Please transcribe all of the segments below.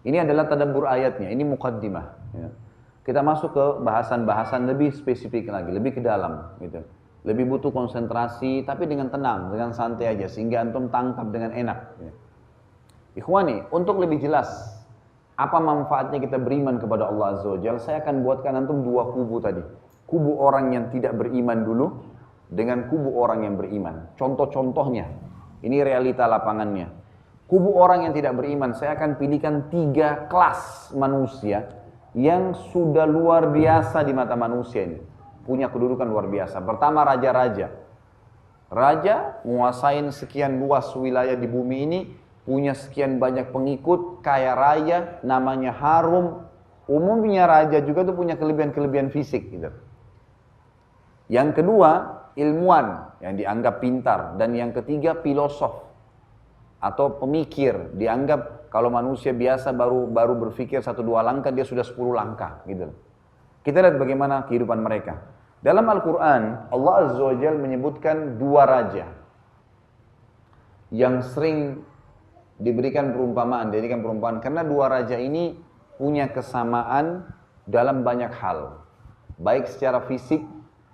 Ini adalah tadabbur ayatnya, ini muqaddimah. Ya. Kita masuk ke bahasan-bahasan lebih spesifik lagi, lebih ke dalam. Gitu. Lebih butuh konsentrasi, tapi dengan tenang, dengan santai aja, sehingga antum tangkap dengan enak. Ya. Ikhwani, untuk lebih jelas, apa manfaatnya kita beriman kepada Allah Azza wa Jalla, saya akan buatkan antum dua kubu tadi. Kubu orang yang tidak beriman dulu, dengan kubu orang yang beriman. Contoh-contohnya, ini realita lapangannya. Kubu orang yang tidak beriman, saya akan pilihkan 3 kelas manusia yang sudah luar biasa di mata manusia ini. Punya kedudukan luar biasa. Pertama, raja-raja. Raja menguasain sekian luas wilayah di bumi ini, punya sekian banyak pengikut, kaya raya, namanya harum. Umumnya raja juga tuh punya kelebihan-kelebihan fisik gitu. Yang kedua, ilmuwan yang dianggap pintar, dan yang ketiga filosof atau pemikir, dianggap kalau manusia biasa baru berpikir 1-2 langkah, dia sudah 10 langkah gitu. Kita lihat bagaimana kehidupan mereka. Dalam Al-Quran, Allah Azza wa Jalla menyebutkan 2 raja yang sering diberikan perumpamaan, dijadikan perumpamaan, karena 2 raja ini punya kesamaan dalam banyak hal, baik secara fisik,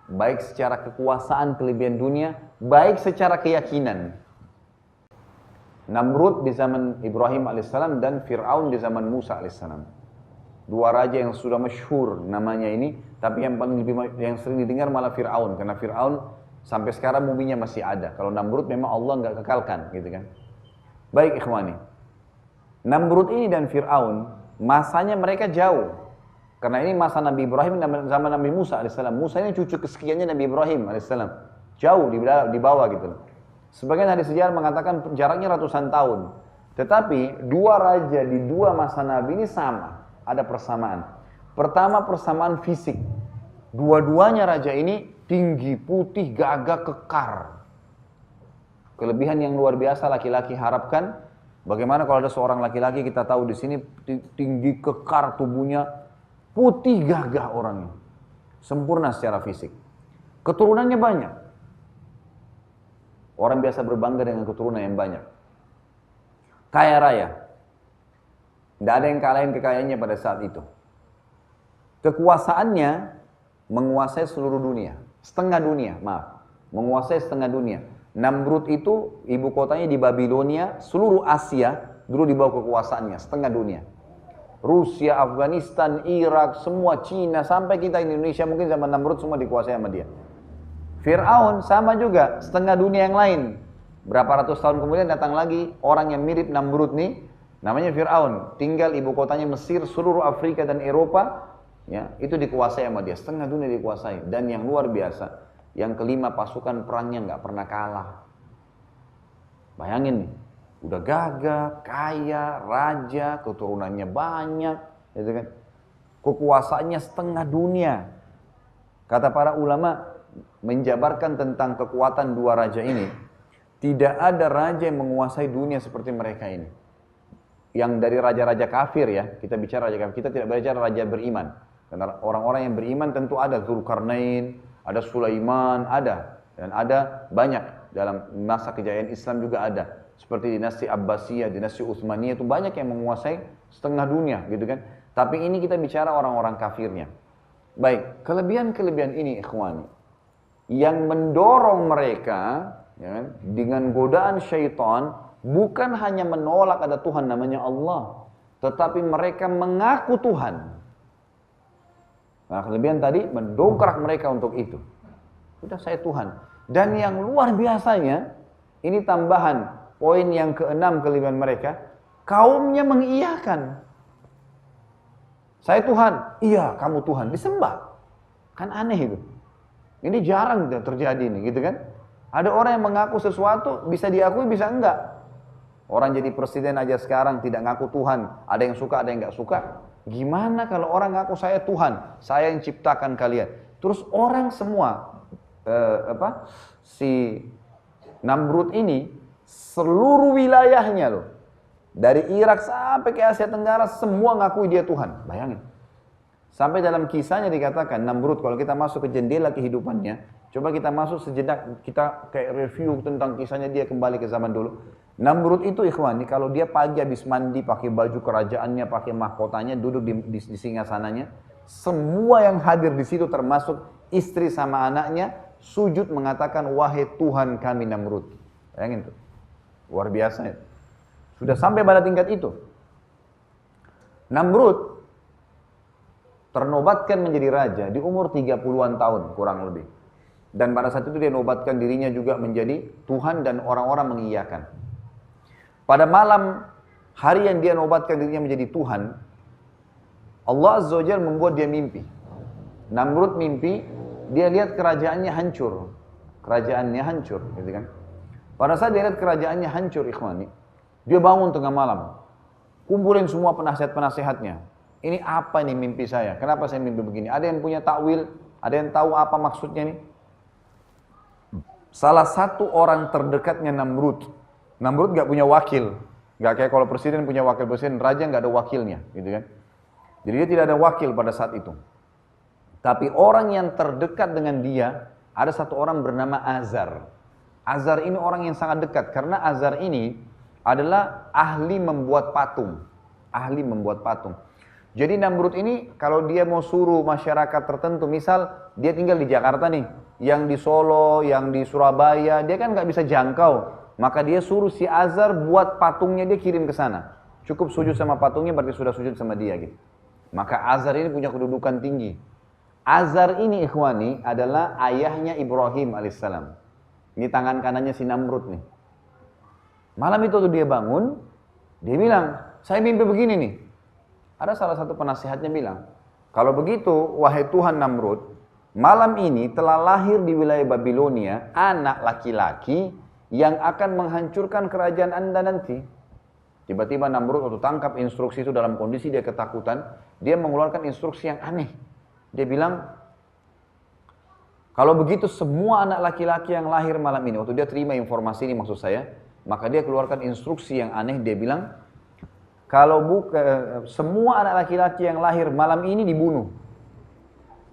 baik secara kekuasaan, kelebihan dunia, baik secara keyakinan. Namrud di zaman Ibrahim alaihissalam dan Fir'aun di zaman Musa alaihissalam. 2 raja yang sudah masyhur namanya ini, tapi yang sering didengar malah Fir'aun, karena Fir'aun sampai sekarang muminya masih ada. Kalau Namrud memang Allah nggak kekalkan, gitu kan? Baik ikhwani, Namrud ini dan Fir'aun masanya mereka jauh. Karena ini masa Nabi Ibrahim zaman Nabi Musa alaihissalam. Musa ini cucu kesekiannya Nabi Ibrahim alaihissalam. Jauh di bawah gitu. Sebagian hadis sejarah mengatakan jaraknya ratusan tahun. Tetapi 2 raja di 2 masa Nabi ini sama. Ada persamaan. Pertama, persamaan fisik. Dua-duanya raja ini tinggi, putih, gagah, kekar. Kelebihan yang luar biasa laki-laki harapkan. Bagaimana kalau ada seorang laki-laki, kita tahu di sini tinggi, kekar tubuhnya, putih, gagah orangnya. Sempurna secara fisik. Keturunannya banyak. Orang biasa berbangga dengan keturunan yang banyak. Kaya raya. Tidak ada yang kalahin kekayaannya pada saat itu. Kekuasaannya menguasai seluruh dunia. Setengah dunia, maaf. Menguasai setengah dunia. Namrud itu ibu kotanya di Babilonia, seluruh Asia dulu di bawah kekuasaannya, setengah dunia. Rusia, Afghanistan, Irak, semua Cina, sampai kita Indonesia mungkin zaman Namrud semua dikuasai sama dia. Fir'aun sama juga, setengah dunia yang lain. Berapa ratus tahun kemudian datang lagi orang yang mirip Namrud nih, namanya Fir'aun. Tinggal ibu kotanya Mesir, seluruh Afrika dan Eropa, ya, itu dikuasai sama dia. Setengah dunia dikuasai. Dan yang luar biasa, yang kelima, pasukan perangnya nggak pernah kalah. Bayangin nih, udah gagah, kaya, raja, keturunannya banyak, gitu kan? Kekuasaannya setengah dunia. Kata para ulama menjabarkan tentang kekuatan 2 raja ini, tidak ada raja yang menguasai dunia seperti mereka ini. Yang dari raja-raja kafir ya, kita bicara raja kafir, kita tidak bicara raja beriman. Karena orang-orang yang beriman tentu ada Dzulkarnain, ada Sulaiman, ada. Dan ada banyak dalam masa kejayaan Islam juga ada. Seperti dinasti Abbasiyah, dinasti Utsmaniyah, itu banyak yang menguasai setengah dunia gitu kan. Tapi ini kita bicara orang-orang kafirnya. Baik, kelebihan-kelebihan ini ikhwani, yang mendorong mereka ya kan, dengan godaan syaitan, bukan hanya menolak ada Tuhan namanya Allah, tetapi mereka mengaku Tuhan. Nah, kelebihan tadi mendongkrak mereka untuk itu. Sudah, saya Tuhan. Dan yang luar biasanya, ini tambahan poin yang ke-6 kelebihan mereka, kaumnya mengiyakan. Saya Tuhan, iya kamu Tuhan, disembah. Kan aneh itu. Ini jarang terjadi nih, gitu kan? Ada orang yang mengaku sesuatu, bisa diakui, bisa enggak. Orang jadi presiden aja sekarang tidak ngaku Tuhan. Ada yang suka, ada yang enggak suka. Gimana kalau orang ngaku saya Tuhan, saya yang ciptakan kalian. Terus orang semua, si Namrud ini, seluruh wilayahnya loh. Dari Irak sampai ke Asia Tenggara, semua ngakui dia Tuhan. Bayangin. Sampai dalam kisahnya dikatakan, Namrud kalau kita masuk ke jendela kehidupannya, coba kita masuk sejenak, kita kayak review tentang kisahnya dia kembali ke zaman dulu. Namrud itu ikhwani, kalau dia pagi habis mandi, pakai baju kerajaannya, pakai mahkotanya, duduk di singgasananya, semua yang hadir di situ termasuk istri sama anaknya, sujud mengatakan, wahai Tuhan kami Namrud. Bayangin tuh, luar biasa ya. Sudah sampai pada tingkat itu. Namrud ternobatkan menjadi raja di umur 30-an tahun kurang lebih. Dan pada saat itu dia nobatkan dirinya juga menjadi Tuhan dan orang-orang mengiyakan. Pada malam hari yang dia nobatkan dirinya menjadi Tuhan, Allah Azza wa Jalla membuat dia mimpi. Namrud mimpi, dia lihat kerajaannya hancur. Kerajaannya hancur, gitu kan. Pada saat dia lihat kerajaannya hancur, ikhwani, dia bangun tengah malam. Kumpulin semua penasihat-penasihatnya. Ini apa nih mimpi saya? Kenapa saya mimpi begini? Ada yang punya takwil? Ada yang tahu apa maksudnya nih? Salah satu orang terdekatnya Namrud gak punya wakil. Gak kayak kalau presiden punya wakil presiden, raja gak ada wakilnya, gitu kan. Jadi dia tidak ada wakil pada saat itu. Tapi orang yang terdekat dengan dia, ada satu orang bernama Azar. Azar ini orang yang sangat dekat, karena Azar ini adalah ahli membuat patung. Ahli membuat patung. Jadi Namrud ini kalau dia mau suruh masyarakat tertentu, misal dia tinggal di Jakarta nih, yang di Solo, yang di Surabaya, dia kan gak bisa jangkau. Maka dia suruh si Azar buat patungnya, dia kirim ke sana. Cukup sujud sama patungnya berarti sudah sujud sama dia gitu. Maka Azar ini punya kedudukan tinggi. Azar ini ikhwani adalah ayahnya Ibrahim alaihissalam. Ini tangan kanannya si Namrud nih. Malam itu tuh dia bangun, dia bilang, saya mimpi begini nih. Ada salah satu penasihatnya bilang, kalau begitu wahai Tuhan Namrud, malam ini telah lahir di wilayah Babilonia anak laki-laki yang akan menghancurkan kerajaan Anda nanti. Tiba-tiba Namrud waktu tangkap instruksi itu dalam kondisi dia ketakutan, dia mengeluarkan instruksi yang aneh. Dia bilang, kalau begitu semua anak laki-laki yang lahir malam ini, waktu dia terima informasi ini maksud saya, maka dia keluarkan instruksi yang aneh, dia bilang, semua anak laki-laki yang lahir malam ini dibunuh.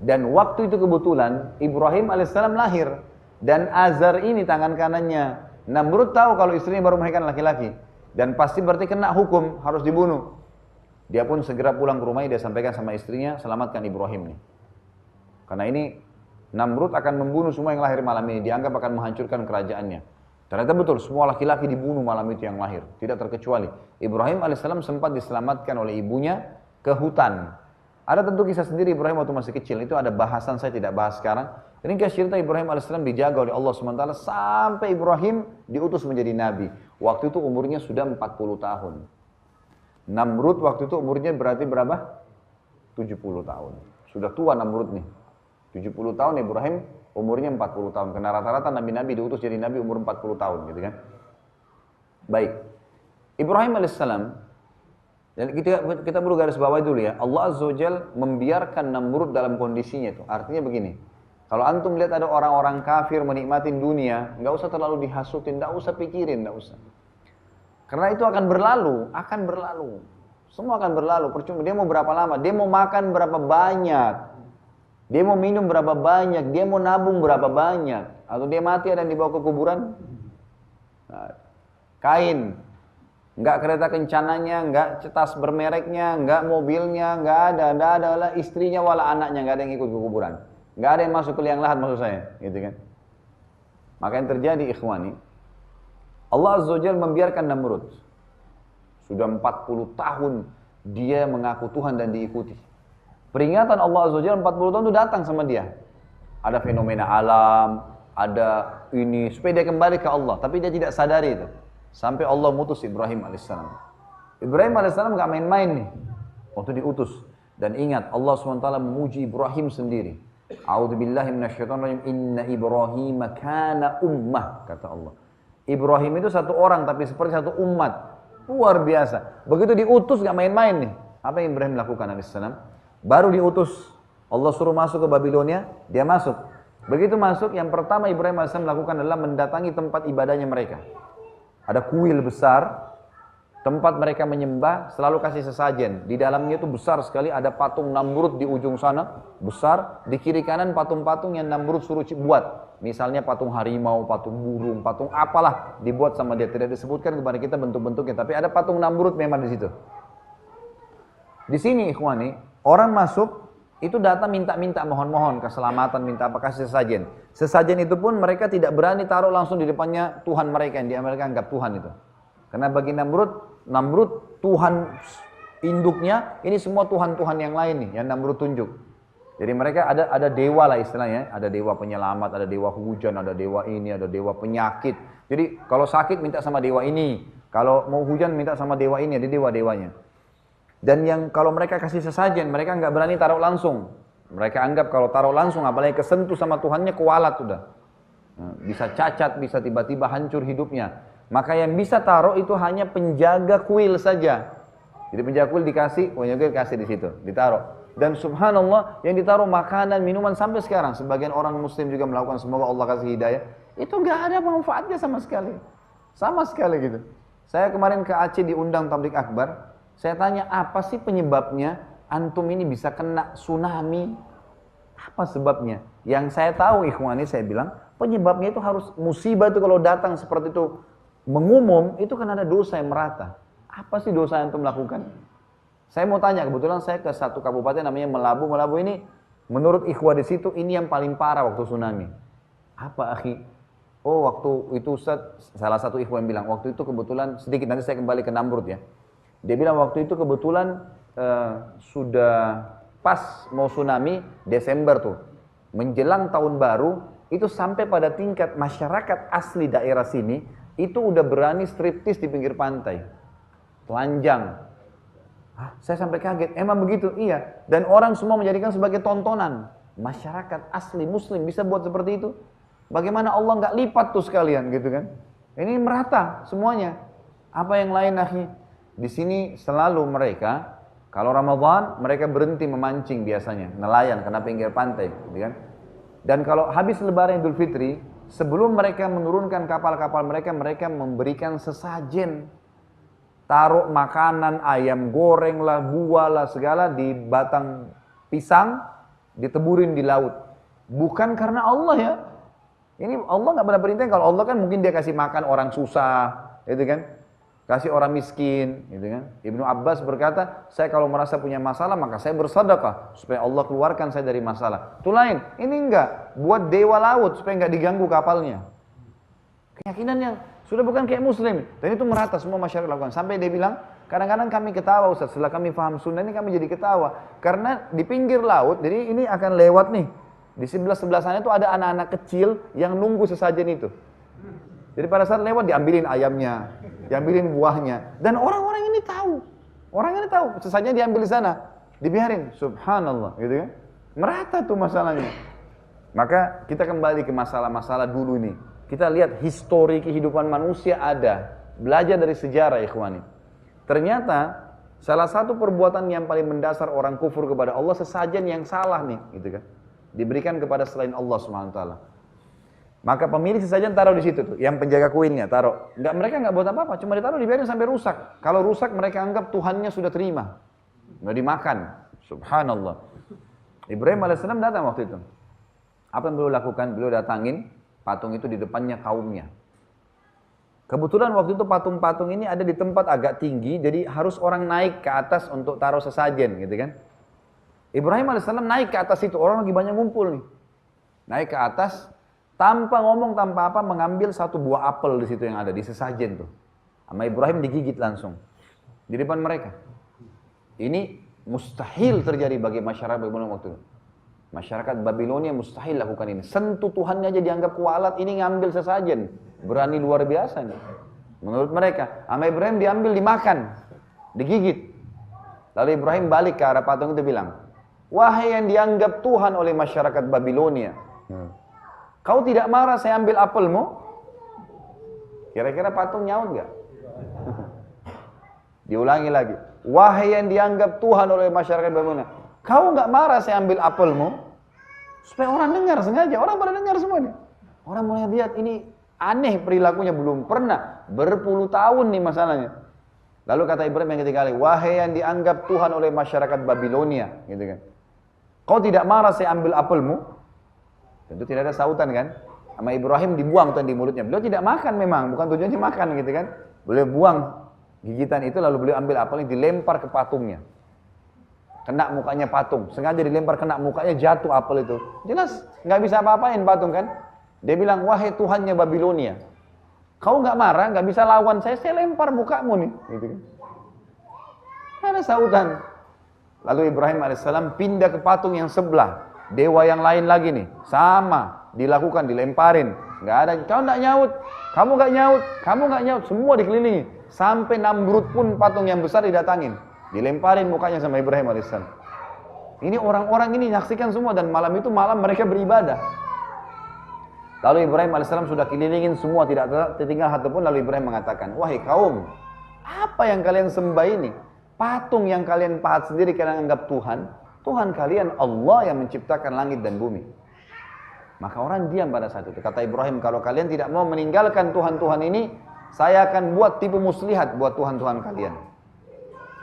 Dan waktu itu kebetulan Ibrahim alaihissalam lahir. Dan Azar ini tangan kanannya Namrud tahu kalau istrinya baru melahirkan laki-laki. Dan pasti berarti kena hukum, harus dibunuh. Dia pun segera pulang ke rumahnya, dia sampaikan sama istrinya, selamatkan Ibrahim nih. Karena ini Namrud akan membunuh semua yang lahir malam ini, dianggap akan menghancurkan kerajaannya. Ternyata betul, semua laki-laki dibunuh malam itu yang lahir, tidak terkecuali. Ibrahim alaihissalam sempat diselamatkan oleh ibunya ke hutan. Ada tentu kisah sendiri Ibrahim waktu masih kecil, itu ada bahasan, saya tidak bahas sekarang. Ini kisah cerita Ibrahim alaihissalam dijaga oleh Allah SWT sampai Ibrahim diutus menjadi nabi. Waktu itu umurnya sudah 40 tahun. Namrud waktu itu umurnya berarti berapa? 70 tahun. Sudah tua Namrud nih. 70 tahun Ibrahim umurnya 40 tahun. Karena rata-rata nabi-nabi diutus jadi nabi umur 40 tahun gitu kan. Baik. Ibrahim alaihissalam, dan kita perlu garis bawahi dulu ya. Allah Azza wa Jalla membiarkan Namrud dalam kondisinya itu. Artinya begini. Kalau antum lihat ada orang-orang kafir menikmatin dunia, nggak usah terlalu dihasutin, nggak usah pikirin, nggak usah. Karena itu akan berlalu, semua akan berlalu. Percuma dia mau berapa lama, dia mau makan berapa banyak, dia mau minum berapa banyak, dia mau nabung berapa banyak, atau dia mati ada yang dibawa ke kuburan. Nah, Kain, nggak kereta kencananya, nggak cetas bermereknya, nggak mobilnya, nggak ada istrinya wala anaknya, nggak ada yang ikut ke kuburan. Nggak ada yang masuk ke liang lahat maksud saya, gitu kan. Maka yang terjadi ikhwani, Allah Azza wa Jalla membiarkan Namrud. Sudah 40 tahun dia mengaku Tuhan dan diikuti. Peringatan Allah Azza wa Jalla 40 tahun itu datang sama dia. Ada fenomena alam, ada ini, supaya dia kembali ke Allah. Tapi dia tidak sadari itu. Sampai Allah mutus Ibrahim alaihissalam. Ibrahim alaihissalam gak main-main nih waktu diutus. Dan ingat Allah SWT memuji Ibrahim sendiri. A'udzubillahi minasyaitonirrajim. Inna Ibrahim kana ummah, kata Allah. Ibrahim itu satu orang tapi seperti satu umat. Luar biasa. Begitu diutus gak main-main nih. Apa yang Ibrahim lakukan alaihissalam? Baru diutus, Allah suruh masuk ke Babilonia, dia masuk. Begitu masuk, yang pertama Ibrahim alaihissalam lakukan adalah mendatangi tempat ibadahnya mereka. Ada kuil besar, Tempat mereka menyembah selalu kasih sesajen. Di dalamnya itu besar sekali, ada patung Namrud di ujung sana, besar. Di kiri kanan patung-patung yang Namrud suruh buat. Misalnya patung harimau, patung burung, patung apalah dibuat sama dia. Tidak disebutkan kepada kita bentuk-bentuknya, tapi ada patung Namrud memang di situ. Di sini ikhwani, orang masuk itu datang minta-minta, mohon-mohon keselamatan, minta apa, kasih sesajen. Sesajen itu pun mereka tidak berani taruh langsung di depannya Tuhan mereka yang mereka anggap Tuhan itu. Karena bagi Namrud Tuhan induknya, ini semua Tuhan-Tuhan yang lain nih, yang Namrud tunjuk. Jadi mereka ada dewa lah istilahnya, ada dewa penyelamat, ada dewa hujan, ada dewa ini, ada dewa penyakit. Jadi kalau sakit minta sama dewa ini, kalau mau hujan minta sama dewa ini, ada dewa-dewanya. Dan yang kalau mereka kasih sesajen, mereka nggak berani taruh langsung. Mereka anggap kalau taruh langsung, apalagi kesentuh sama Tuhannya, kualat sudah. Bisa cacat, bisa tiba-tiba hancur hidupnya. Maka yang bisa taruh itu hanya penjaga kuil saja. Jadi penjaga kuil dikasih, penjaga kuil dikasih di situ, ditaruh. Dan subhanallah yang ditaruh makanan, minuman sampai sekarang. Sebagian orang muslim juga melakukan, semoga Allah kasih hidayah. Itu nggak ada manfaatnya sama sekali. Sama sekali gitu. Saya kemarin ke Aceh diundang tablik akbar. Saya tanya, apa sih penyebabnya antum ini bisa kena tsunami? Apa sebabnya? Yang saya tahu ikhwani, saya bilang, penyebabnya itu harus musibah itu kalau datang seperti itu, mengumum, itu kan ada dosa yang merata. Apa sih dosa yang antum lakukan? Saya mau tanya, kebetulan saya ke satu kabupaten namanya Melabu. Melabu ini, menurut ikhwah di situ, ini yang paling parah waktu tsunami. Apa akhi? Oh waktu itu Ustaz, salah satu ikhwah yang bilang, waktu itu kebetulan, sedikit nanti saya kembali ke Namrud ya. Dia bilang waktu itu kebetulan sudah pas mau tsunami, Desember tuh. Menjelang tahun baru, itu sampai pada tingkat masyarakat asli daerah sini, itu udah berani striptis di pinggir pantai. Telanjang. Saya sampai kaget, emang begitu? Iya. Dan orang semua menjadikan sebagai tontonan. Masyarakat asli muslim bisa buat seperti itu. Bagaimana Allah nggak lipat tuh sekalian gitu kan? Ini merata semuanya. Apa yang lain akhi? Di sini selalu mereka, kalau Ramadan mereka berhenti memancing biasanya. Nelayan karena pinggir pantai gitu kan? Dan kalau habis lebaran Idul Fitri, sebelum mereka menurunkan kapal-kapal mereka, mereka memberikan sesajen. Taruh makanan, ayam goreng lah, buah lah, segala di batang pisang, diteburin di laut. Bukan karena Allah ya. Ini Allah nggak pernah perintah. Kalau Allah kan mungkin dia kasih makan orang susah, gitu kan. Kasih orang miskin, gitu kan. Ibnu Abbas berkata, saya kalau merasa punya masalah, maka saya bersedekah. Supaya Allah keluarkan saya dari masalah. Itu lain. Ini enggak. Buat dewa laut, supaya nggak diganggu kapalnya. Keyakinannya sudah bukan kayak muslim. Dan itu merata semua masyarakat lakukan. Sampai dia bilang, kadang-kadang kami ketawa Ustaz. Setelah kami paham sunnah ini kami jadi ketawa. Karena di pinggir laut, jadi ini akan lewat nih. Di sebelah sana itu ada anak-anak kecil yang nunggu sesajen itu. Jadi pada saat lewat diambilin ayamnya, diambilin buahnya. Dan orang-orang ini tahu. Orang ini tahu, sesajen diambil di sana. Dibiarin, subhanallah gitu kan. Merata tuh masalahnya. Maka kita kembali ke masalah-masalah dulu ini. Kita lihat histori kehidupan manusia ada. Belajar dari sejarah ikhwani. Ternyata salah satu perbuatan yang paling mendasar orang kufur kepada Allah, sesajen yang salah nih, gitu kan. Diberikan kepada selain Allah SWT. Maka pemilik sesajen taruh di situ tuh, yang penjaga kuilnya taruh. Mereka nggak buat apa-apa, cuma ditaruh dibiarin sampai rusak. Kalau rusak mereka anggap Tuhannya sudah terima, nggak dimakan. Subhanallah. Ibrahim alaihissalam datang waktu itu. Apa yang beliau lakukan? Beliau datangin patung itu di depannya kaumnya. Kebetulan waktu itu patung-patung ini ada di tempat agak tinggi, jadi harus orang naik ke atas untuk taruh sesajen, gitu kan? Ibrahim alaihissalam naik ke atas itu, orang lagi banyak ngumpul nih. Naik ke atas, tanpa ngomong, tanpa apa, mengambil satu buah apel di situ yang ada, di sesajen tuh. Sama Ibrahim digigit langsung. Di depan mereka. Ini mustahil terjadi bagi masyarakat Babilonia waktu itu. Masyarakat Babilonia mustahil lakukan ini. Sentuh Tuhannya aja dianggap kualat, ini ngambil sesajen. Berani luar biasa nih. Menurut mereka, sama Ibrahim diambil, dimakan, digigit. Lalu Ibrahim balik ke arah patung itu bilang, wahai yang dianggap Tuhan oleh masyarakat Babilonia, kau tidak marah saya ambil apelmu? Kira-kira patung nyaut gak? Diulangi lagi, wahai yang dianggap Tuhan oleh masyarakat Babilonia, kau gak marah saya ambil apelmu? Supaya orang dengar sengaja, orang pada dengar semuanya. Orang mulai lihat ini aneh perilakunya, belum pernah, berpuluh tahun nih masalahnya. Lalu kata Ibrahim yang ketiga kali, wahai yang dianggap Tuhan oleh masyarakat Babilonia, gitu kan. Kau tidak marah saya ambil apelmu? Tentu tidak ada sautan kan. Sama Ibrahim dibuang tuh di mulutnya. Beliau tidak makan memang, bukan tujuannya makan gitu kan. Beliau buang gigitan itu lalu beliau ambil apel yang dilempar ke patungnya. Kena mukanya patung, sengaja dilempar kena mukanya jatuh apel itu. Jelas nggak bisa apa-apain patung kan. Dia bilang, wahai Tuhannya Babilonia, kau nggak marah, nggak bisa lawan saya lempar mukamu nih, gitu kan. Nggak ada sautan. Lalu Ibrahim alaihissalam pindah ke patung yang sebelah, dewa yang lain lagi nih, sama dilakukan, dilemparin, nggak ada, kau nggak nyaut, kamu nggak nyaut, kamu nggak nyaut, semua dikelilingi, sampai Namrud pun patung yang besar didatangin, dilemparin mukanya sama Ibrahim alaihissalam. Ini orang-orang ini nyaksikan semua dan malam itu malam mereka beribadah. Lalu Ibrahim alaihissalam sudah kelilingin semua, tidak tertinggal satu pun. Lalu Ibrahim mengatakan, wahai kaum, apa yang kalian sembah ini? Patung yang kalian pahat sendiri kalian anggap Tuhan. Tuhan kalian Allah yang menciptakan langit dan bumi. Maka orang diam pada saat itu. Kata Ibrahim, kalau kalian tidak mau meninggalkan Tuhan-Tuhan ini, saya akan buat tipu muslihat buat Tuhan-Tuhan kalian.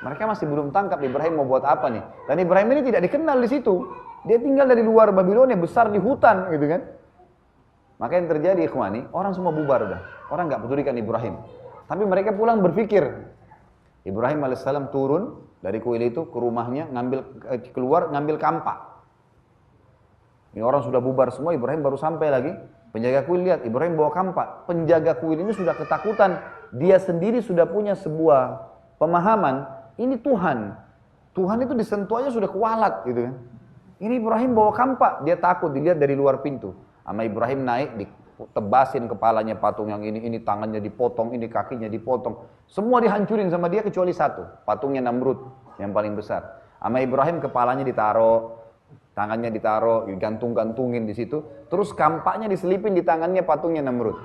Mereka masih belum tangkap Ibrahim mau buat apa nih. Dan Ibrahim ini tidak dikenal di situ. Dia tinggal dari luar Babilonia, besar di hutan gitu kan. Maka yang terjadi ikhwani, orang semua bubar udah. Orang nggak pedulikan Ibrahim. Tapi mereka pulang berpikir. Ibrahim alaihissalam turun dari kuil itu ke rumahnya, keluar ngambil kampak. Ini orang sudah bubar semua, Ibrahim baru sampai lagi. Penjaga kuil lihat, Ibrahim bawa kampak. Penjaga kuil ini sudah ketakutan. Dia sendiri sudah punya sebuah pemahaman, ini Tuhan. Tuhan itu disentuh aja sudah kualat gitu kan. Ini Ibrahim bawa kampak, dia takut dilihat dari luar pintu. Sama Ibrahim naik, ditebasin kepalanya patung yang ini tangannya dipotong, ini kakinya dipotong. Semua dihancurin sama dia kecuali satu, patungnya Namrud yang paling besar. Sama Ibrahim kepalanya ditaruh, tangannya ditaruh, digantung-gantungin di situ. Terus kampaknya diselipin di tangannya patungnya Namrud.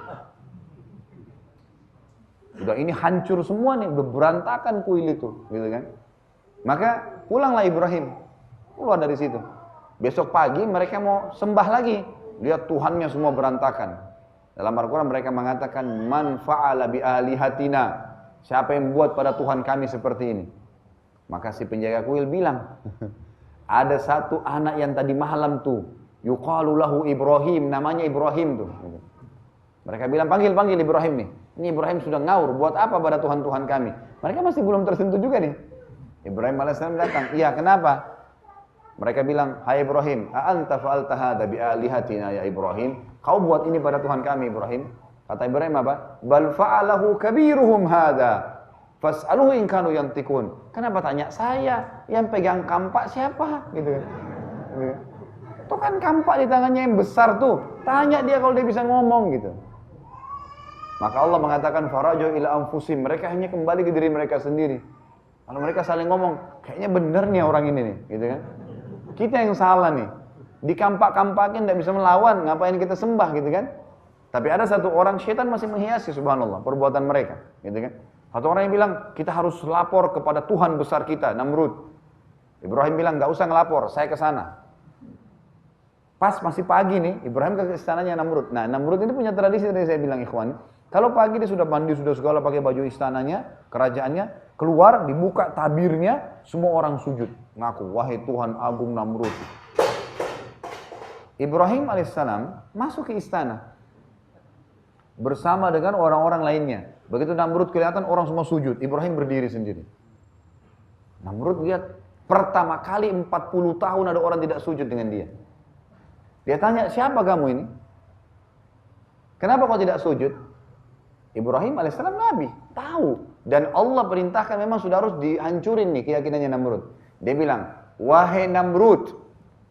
Udah ini hancur semua nih, udah berantakan kuil itu, gitu kan. Maka pulanglah Ibrahim, keluar dari situ. Besok pagi mereka mau sembah lagi. Lihat Tuhannya semua berantakan. Dalam Al-Quran mereka mengatakan, man fa'ala bi alihatina. Siapa yang buat pada Tuhan kami seperti ini? Maka si penjaga kuil bilang, ada satu anak yang tadi malam tuh, yuqalu lahu Ibrahim, namanya Ibrahim tuh. Mereka bilang, panggil Ibrahim nih. Ini Ibrahim sudah ngaur, buat apa pada Tuhan-Tuhan kami? Mereka masih belum tersentuh juga nih. Ibrahim alaihissalam datang, iya kenapa? Mereka bilang, hai Ibrahim, a'anta fa'alta hadza bi alihatina ya Ibrahim? Kau buat ini pada Tuhan kami Ibrahim? Kata Ibrahim apa? Bal fa'alahu kabiruhum hadza. Fas'aluhu in kanu yantikun. Kenapa tanya saya? Yang pegang kampak siapa? Gitu kan. Itu kan kampak di tangannya yang besar tuh. Tanya dia kalau dia bisa ngomong gitu. Maka Allah mengatakan faraju ila anfusim. Mereka hanya kembali ke diri mereka sendiri. Kalau mereka saling ngomong, kayaknya bener nih orang ini nih, gitu kan. Kita yang salah nih, dikampak-kampakin tidak bisa melawan, ngapain kita sembah gitu kan? Tapi ada satu orang, syaitan masih menghiasi subhanallah perbuatan mereka, gitu kan? Satu orang yang bilang kita harus lapor kepada Tuhan besar kita, Namrud. Ibrahim bilang nggak usah ngelapor, saya ke sana. Pas masih pagi nih, Ibrahim ke istananya Namrud. Nah Namrud ini punya tradisi tadi saya bilang ikhwan. Kalau pagi dia sudah mandi, sudah segala pakai baju istananya, kerajaannya, keluar dibuka tabirnya, semua orang sujud. Ngaku, wahai Tuhan agung Namrud. Ibrahim alaihissalam masuk ke istana. Bersama dengan orang-orang lainnya. Begitu Namrud kelihatan orang semua sujud. Ibrahim berdiri sendiri. Namrud lihat, pertama kali 40 tahun ada orang tidak sujud dengan dia. Dia tanya, siapa kamu ini? Kenapa kau tidak sujud? Ibrahim alaihissalam Nabi, tahu. Dan Allah perintahkan memang sudah harus dihancurin nih keyakinannya Namrud. Dia bilang, wahai Namrud.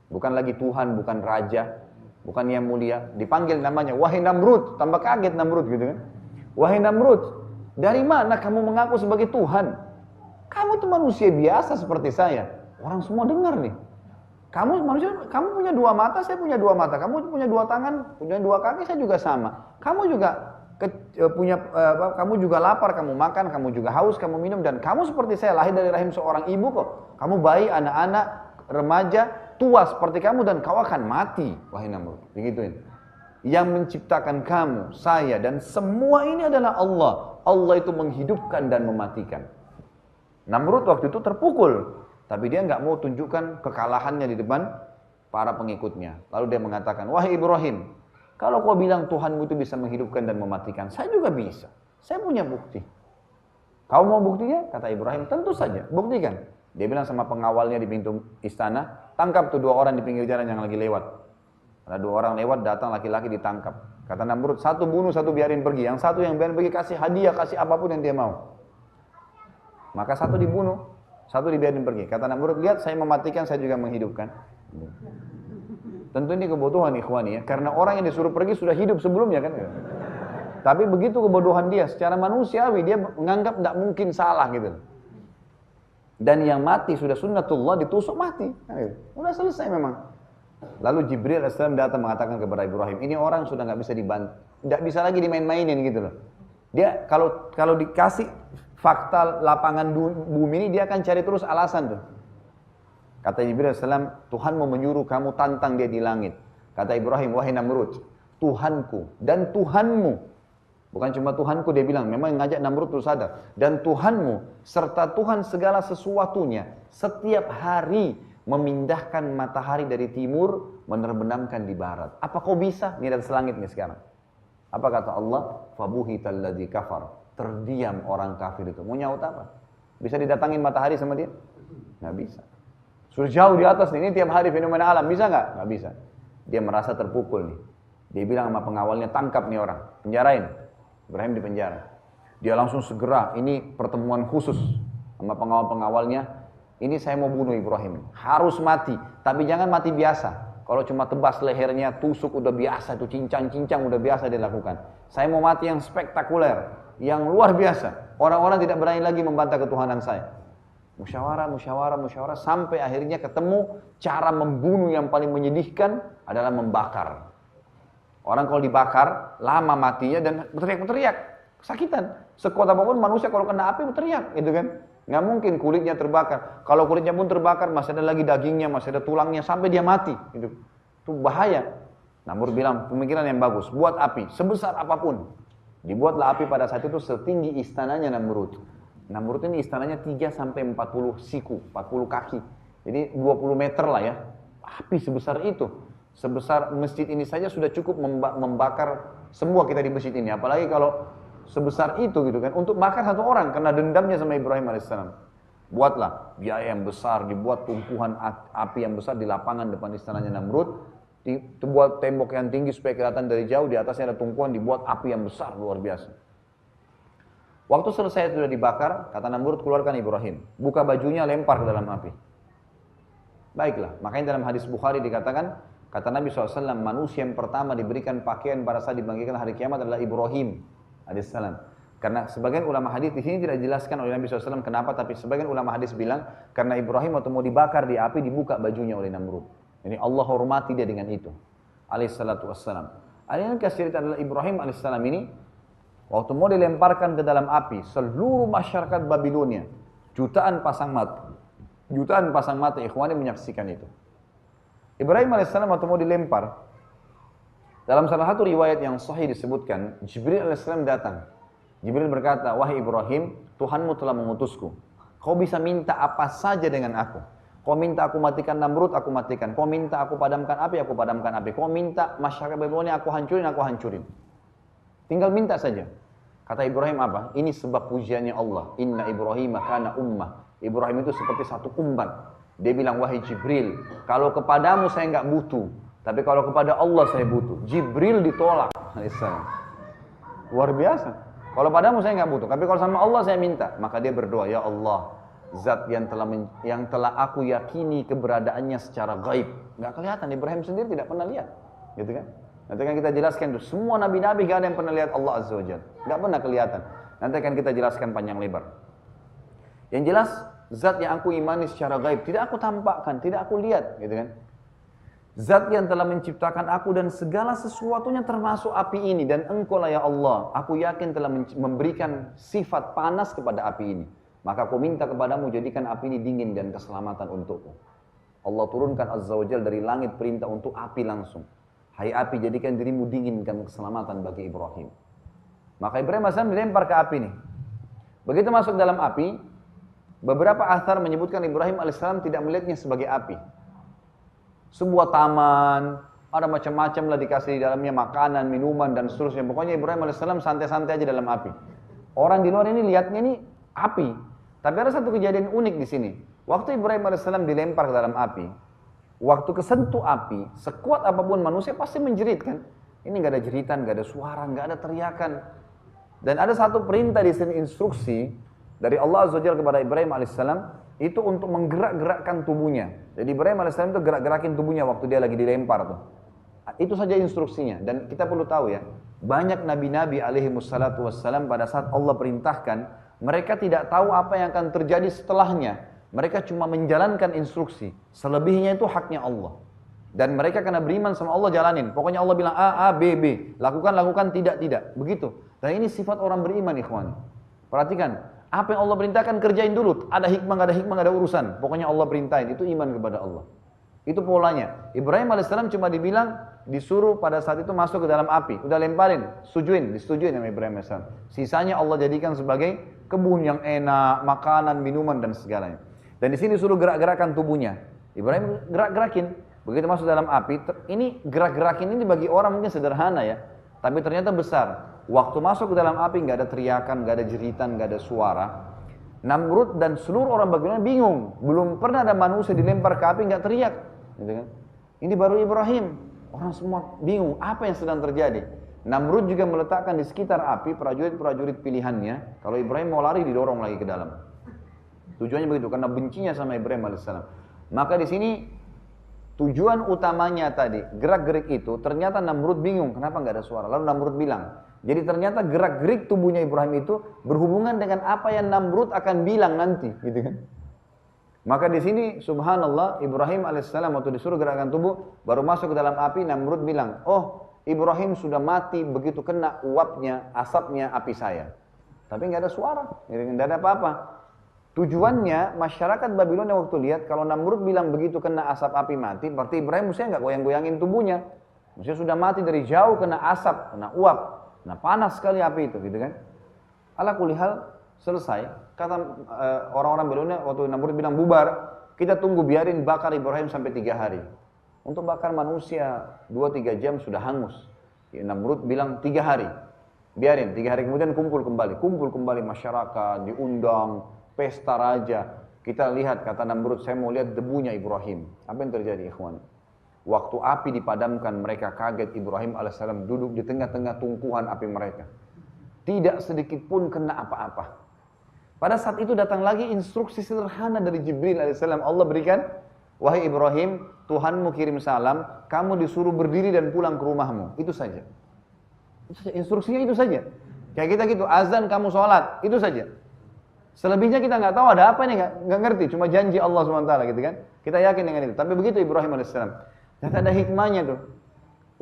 Bukan lagi Tuhan, bukan Raja, bukan yang mulia. Dipanggil namanya, wahai Namrud. Tambah kaget Namrud gitu kan. Wahai Namrud, dari mana kamu mengaku sebagai Tuhan? Kamu tuh manusia biasa seperti saya. Orang semua dengar nih. Kamu manusia, kamu punya dua mata, saya punya dua mata. Kamu punya dua tangan, punya dua kaki, saya juga sama. Kamu juga kamu juga lapar, kamu makan, kamu juga haus, kamu minum, dan kamu seperti saya lahir dari rahim seorang ibu kok. Kamu bayi, anak-anak, remaja, tua seperti kamu dan kau akan mati, wahai Namrud. Begituin. Yang menciptakan kamu, saya dan semua ini adalah Allah. Allah itu menghidupkan dan mematikan. Namrud waktu itu terpukul, tapi dia nggak mau tunjukkan kekalahannya di depan para pengikutnya. Lalu dia mengatakan, wahai Ibrahim, kalau kau bilang Tuhanmu itu bisa menghidupkan dan mematikan, saya juga bisa. Saya punya bukti. Kau mau buktinya? Kata Ibrahim, tentu saja, buktikan. Dia bilang sama pengawalnya di pintu istana, tangkap tuh 2 orang di pinggir jalan yang lagi lewat. Ada 2 orang lewat, datang laki-laki ditangkap. Kata Namrud, 1 bunuh, 1 biarin pergi. Yang 1 yang biarin pergi kasih hadiah, kasih apapun yang dia mau. Maka 1 dibunuh, 1 dibiarin pergi. Kata Namrud, lihat saya mematikan, saya juga menghidupkan. Tentu ini kebutuhan ikhwani ya, karena orang yang disuruh pergi sudah hidup sebelumnya kan. Tapi begitu kebodohan dia, secara manusiawi dia menganggap tidak mungkin salah gitu. Dan yang mati sudah sunnatullah, ditusuk mati. Udah selesai memang. Lalu Jibril AS datang mengatakan kepada Ibrahim, ini orang sudah nggak bisa dibantu, nggak bisa lagi dimain-mainin gitu loh. Dia kalau dikasih fakta lapangan bumi ini, dia akan cari terus alasan tuh. Kata Jibril AS, Tuhan mau menyuruh kamu tantang dia di langit. Kata Ibrahim, wahai Namrud, Tuhanku dan Tuhanmu. Bukan cuma Tuhanku, dia bilang, memang ngajak Namrud terus sadar. Dan Tuhanmu, serta Tuhan segala sesuatunya, setiap hari memindahkan matahari dari timur, menerbenamkan di barat. Apa kau bisa? Ini dari selangit nih sekarang. Apa kata Allah? Fabuhital ladzi kafar. Terdiam orang kafir itu. Mau nyaut apa? Bisa didatangin matahari sama dia? Nggak bisa. Sudah jauh di atas nih, ini tiap hari fenomena alam. Bisa nggak? Nggak bisa. Dia merasa terpukul nih. Dia bilang sama pengawalnya, tangkap nih orang, penjarain. Ibrahim di penjara. Dia langsung segera, ini pertemuan khusus sama pengawal-pengawalnya. Ini saya mau bunuh Ibrahim. Harus mati, tapi jangan mati biasa. Kalau cuma tebas lehernya, tusuk udah biasa, itu cincang-cincang udah biasa dilakukan. Saya mau mati yang spektakuler, yang luar biasa. Orang-orang tidak berani lagi membantah ketuhanan saya. Musyawarah, sampai akhirnya ketemu cara membunuh yang paling menyedihkan adalah membakar. Orang kalau dibakar, lama matinya dan berteriak-teriak, kesakitan. Sekuat apapun manusia kalau kena api berteriak, gitu kan. Nggak mungkin kulitnya terbakar. Kalau kulitnya pun terbakar, masih ada lagi dagingnya, masih ada tulangnya, sampai dia mati. Gitu. Itu bahaya. Namrud bilang, pemikiran yang bagus, buat api, sebesar apapun. Dibuatlah api pada saat itu setinggi istananya Namrud. Namrud ini istananya 3-40 siku, 40 kaki. Jadi 20 meter lah ya. Api sebesar itu. Sebesar masjid ini saja sudah cukup membakar semua kita di masjid ini. Apalagi kalau sebesar itu gitu kan. Untuk bakar 1 orang karena dendamnya sama Ibrahim AS. Buatlah biaya yang besar, dibuat tumpuhan api yang besar di lapangan depan istananya Namrud. Dibuat tembok yang tinggi supaya kelihatan dari jauh. Di atasnya ada tumpuan, dibuat api yang besar, luar biasa. Waktu selesai sudah dibakar, kata Namrud, keluarkan Ibrahim. Buka bajunya, lempar ke dalam api. Baiklah, makanya dalam hadis Bukhari dikatakan, kata Nabi SAW, manusia yang pertama diberikan pakaian pada saat dibangkitkan hari kiamat adalah Ibrahim AS. Karena sebagian ulama hadis di sini tidak dijelaskan oleh Nabi SAW kenapa, tapi sebagian ulama hadis bilang karena Ibrahim waktu mau dibakar di api dibuka bajunya oleh Namrud. Jadi Allah hormati dia dengan itu. Alaihissalatu wassalam. Yang kasih cerita adalah Ibrahim AS ini waktu mau dilemparkan ke dalam api, seluruh masyarakat Babilonia, jutaan pasang mata ikhwani menyaksikan itu. Ibrahim AS waktu mau dilempar, dalam salah satu riwayat yang sahih disebutkan, Jibril AS datang. Jibril berkata, wahai Ibrahim, Tuhanmu telah mengutusku. Kau bisa minta apa saja dengan aku. Kau minta aku matikan Namrud, aku matikan. Kau minta aku padamkan api, aku padamkan api. Kau minta masyarakat Babilonia aku hancurin. Tinggal minta saja. Kata Ibrahim apa? Ini sebab pujiannya Allah. Inna Ibrahim kana ummah. Ibrahim itu seperti satu umat. Dia bilang, wahai Jibril, kalau kepadamu saya nggak butuh, tapi kalau kepada Allah saya butuh. Jibril ditolak. Luar biasa. Kalau padamu saya nggak butuh, tapi kalau sama Allah saya minta. Maka dia berdoa, ya Allah, Zat yang telah aku yakini keberadaannya secara gaib. Nggak kelihatan. Ibrahim sendiri tidak pernah lihat, gitu kan? Nanti akan kita jelaskan tuh. Semua nabi-nabi nggak ada yang pernah lihat Allah Azza wa Jalla. Nggak pernah kelihatan. Nanti akan kita jelaskan panjang lebar. Yang jelas, Zat yang aku imani secara gaib, tidak aku tampakkan, tidak aku lihat, gitu kan? Zat yang telah menciptakan aku dan segala sesuatunya termasuk api ini, dan engkau lah ya Allah, aku yakin telah memberikan sifat panas kepada api ini. Maka aku minta kepadamu jadikan api ini dingin dan keselamatan untukku. Allah turunkan Azza wa Jalla dari langit perintah untuk api langsung. Hai api, jadikan dirimu dingin dan keselamatan bagi Ibrahim. Maka Ibrahim AS dilempar ke api ini. Begitu masuk dalam api, Beberapa athar menyebutkan Ibrahim alaihissalam tidak melihatnya sebagai api. Sebuah taman, ada macam-macam lah dikasih di dalamnya makanan, minuman dan seterusnya. Pokoknya Ibrahim alaihissalam santai-santai aja dalam api. Orang di luar ini lihatnya ini api. Tapi ada satu kejadian unik di sini. Waktu Ibrahim alaihissalam dilempar ke dalam api, waktu kesentuh api, sekuat apapun manusia pasti menjerit kan. Ini nggak ada jeritan, nggak ada suara, nggak ada teriakan. Dan ada satu perintah di sini, instruksi dari Allah Azza wa Jalla kepada Ibrahim alaihissalam itu untuk menggerak-gerakkan tubuhnya. Jadi Ibrahim alaihissalam itu gerak-gerakin tubuhnya waktu dia lagi dilempar tuh. Itu saja instruksinya. Dan kita perlu tahu ya, banyak nabi-nabi alaihi wassalatu wassalam pada saat Allah perintahkan, mereka tidak tahu apa yang akan terjadi setelahnya. Mereka cuma menjalankan instruksi. Selebihnya itu haknya Allah. Dan mereka kena beriman sama Allah, jalanin. Pokoknya Allah bilang A, B, B. Lakukan, tidak. Begitu. Dan ini sifat orang beriman, ikhwan. Perhatikan. Apa yang Allah perintahkan kerjain dulu. Ada hikmah, gak ada urusan. Pokoknya Allah perintahin. Itu iman kepada Allah. Itu polanya. Ibrahim alaihissalam cuma dibilang, disuruh pada saat itu masuk ke dalam api. Udah lemparin, disetujuin sama Ibrahim alaihissalam. Sisanya Allah jadikan sebagai kebun yang enak, makanan, minuman dan segalanya. Dan di sini disuruh gerak-gerakan tubuhnya. Ibrahim gerak-gerakin. Begitu masuk dalam api, ini gerak-gerakin ini bagi orang mungkin sederhana ya. Tapi ternyata besar. Waktu masuk ke dalam api nggak ada teriakan, nggak ada jeritan, nggak ada suara. Namrud dan seluruh orang Babilonia bingung. Belum pernah ada manusia dilempar ke api nggak teriak. Gitu kan? Ini baru Ibrahim. Orang semua bingung apa yang sedang terjadi. Namrud juga meletakkan di sekitar api prajurit-prajurit pilihannya. Kalau Ibrahim mau lari didorong lagi ke dalam. Tujuannya begitu karena bencinya sama Ibrahim alaihissalam. Maka di sini tujuan utamanya tadi gerak-gerik itu ternyata Namrud bingung kenapa nggak ada suara. Lalu Namrud bilang. Jadi ternyata gerak-gerik tubuhnya Ibrahim itu berhubungan dengan apa yang Namrud akan bilang nanti, gitu kan? Maka di sini subhanallah Ibrahim alaihissalam waktu disuruh gerakan tubuh baru masuk ke dalam api, Namrud bilang, oh Ibrahim sudah mati begitu kena uapnya, asapnya api saya. Tapi nggak ada suara, nggak ada apa-apa. Tujuannya masyarakat Babilonia waktu lihat kalau Namrud bilang begitu kena asap api mati, berarti Ibrahim mestinya nggak goyang-goyangin tubuhnya. Mestinya sudah mati dari jauh kena asap, kena uap. Nah panas sekali api itu gitu kan. Ala kulihal selesai. Kata orang-orang Babilonia waktu Namrud bilang bubar, kita tunggu biarin bakar Ibrahim sampai 3 hari. Untuk bakar manusia 2-3 jam sudah hangus. Namrud bilang 3 hari. Biarin 3 hari kemudian kumpul kembali masyarakat, diundang, pesta raja. Kita lihat kata Namrud, saya mau lihat debunya Ibrahim. Apa yang terjadi ikhwan? Waktu api dipadamkan mereka kaget Ibrahim alaihissalam duduk di tengah-tengah tungkuhan api mereka. Tidak sedikit pun kena apa-apa. Pada saat itu datang lagi instruksi sederhana dari Jibril alaihissalam. Allah berikan, wahai Ibrahim, Tuhanmu kirim salam, kamu disuruh berdiri dan pulang ke rumahmu. Itu saja. Instruksinya itu saja. Kayak kita gitu, azan kamu sholat, itu saja. Selebihnya kita nggak tahu ada apa nih, nggak ngerti. Cuma janji Allah SWT gitu kan. Kita yakin dengan itu. Tapi begitu Ibrahim alaihissalam. Ternyata ada hikmahnya tuh.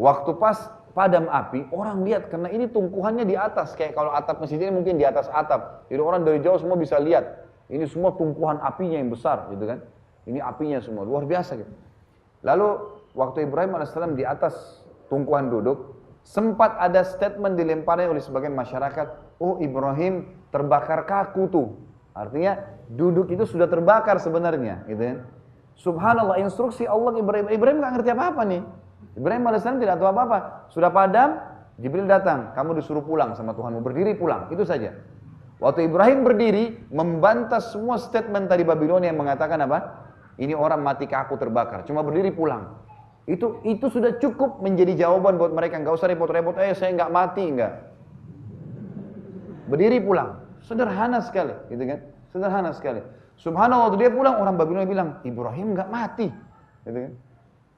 Waktu pas padam api, orang lihat karena ini tungkuhannya di atas. Kayak kalau atap masjid ini mungkin di atas atap. Jadi orang dari jauh semua bisa lihat. Ini semua tungkuhan apinya yang besar gitu kan. Ini apinya semua, luar biasa gitu. Lalu waktu Ibrahim alaihissalam di atas tungkuhan duduk, sempat ada statement dilemparnya oleh sebagian masyarakat. Oh Ibrahim terbakar kaku tuh. Artinya duduk itu sudah terbakar sebenarnya gitu kan. Subhanallah instruksi Allah Ibrahim nggak ngerti apa-apa nih. Ibrahim alaihissalam tidak tahu apa-apa. Sudah padam, Jibril datang. Kamu disuruh pulang sama Tuhanmu, berdiri pulang. Itu saja. Waktu Ibrahim berdiri, membantah semua statement tadi Babilonia yang mengatakan apa? Ini orang mati kaku terbakar. Cuma berdiri pulang. Itu sudah cukup menjadi jawaban buat mereka. Nggak usah repot-repot. Saya nggak mati nggak. Berdiri pulang. Sederhana sekali, gitu kan? Sederhana sekali. Subhanallah waktu dia pulang, orang Babilonia bilang, Ibrahim nggak mati. Gitu kan?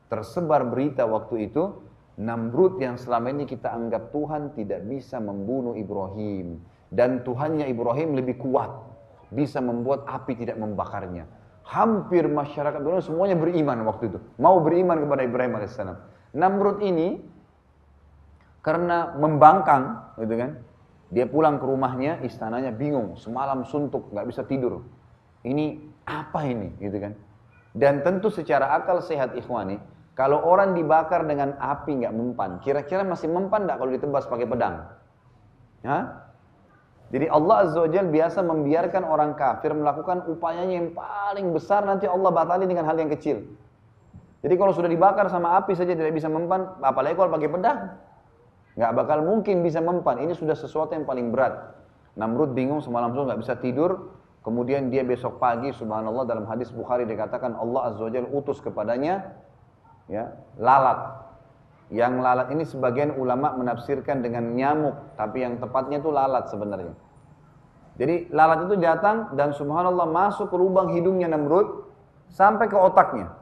Tersebar berita waktu itu, Namrud yang selama ini kita anggap Tuhan tidak bisa membunuh Ibrahim. Dan Tuhannya Ibrahim lebih kuat. Bisa membuat api tidak membakarnya. Hampir masyarakat dunia semuanya beriman waktu itu. Mau beriman kepada Ibrahim AS. Namrud ini, karena membangkang, gitu kan? Dia pulang ke rumahnya, istananya bingung. Semalam suntuk, nggak bisa tidur. Ini apa ini, gitu kan? Dan tentu secara akal sehat ikhwani, kalau orang dibakar dengan api nggak mempan, kira-kira masih mempan nggak kalau ditebas pakai pedang? Hah? Jadi Allah Azza wa Jalla biasa membiarkan orang kafir melakukan upayanya yang paling besar, nanti Allah batali dengan hal yang kecil. Jadi kalau sudah dibakar sama api saja tidak bisa mempan, apalagi kalau pakai pedang. Nggak bakal mungkin bisa mempan, ini sudah sesuatu yang paling berat. Namrud bingung semalam nggak bisa tidur, kemudian dia besok pagi, subhanallah, dalam hadis Bukhari dikatakan Allah Azza wa Jalla utus kepadanya ya, lalat. Yang lalat ini sebagian ulama menafsirkan dengan nyamuk, tapi yang tepatnya itu lalat sebenarnya. Jadi lalat itu datang dan subhanallah masuk ke lubang hidungnya Namrud sampai ke otaknya.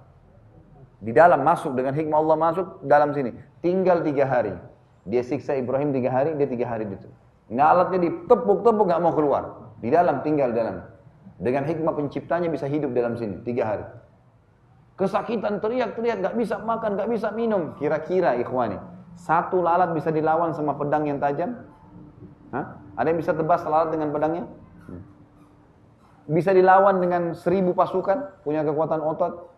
Di dalam masuk dengan hikmah Allah masuk dalam sini. Tinggal 3 hari. Dia siksa Ibrahim 3 hari, dia 3 hari itu. Lalatnya ditepuk-tepuk nggak mau keluar. Di dalam tinggal dalam. Dengan hikmah penciptanya bisa hidup dalam sini 3 hari. Kesakitan, teriak-teriak, gak bisa makan, gak bisa minum. Kira-kira ikhwani, satu lalat bisa dilawan sama pedang yang tajam? Hah? Ada yang bisa tebas lalat dengan pedangnya? Bisa dilawan dengan 1000 pasukan, punya kekuatan otot?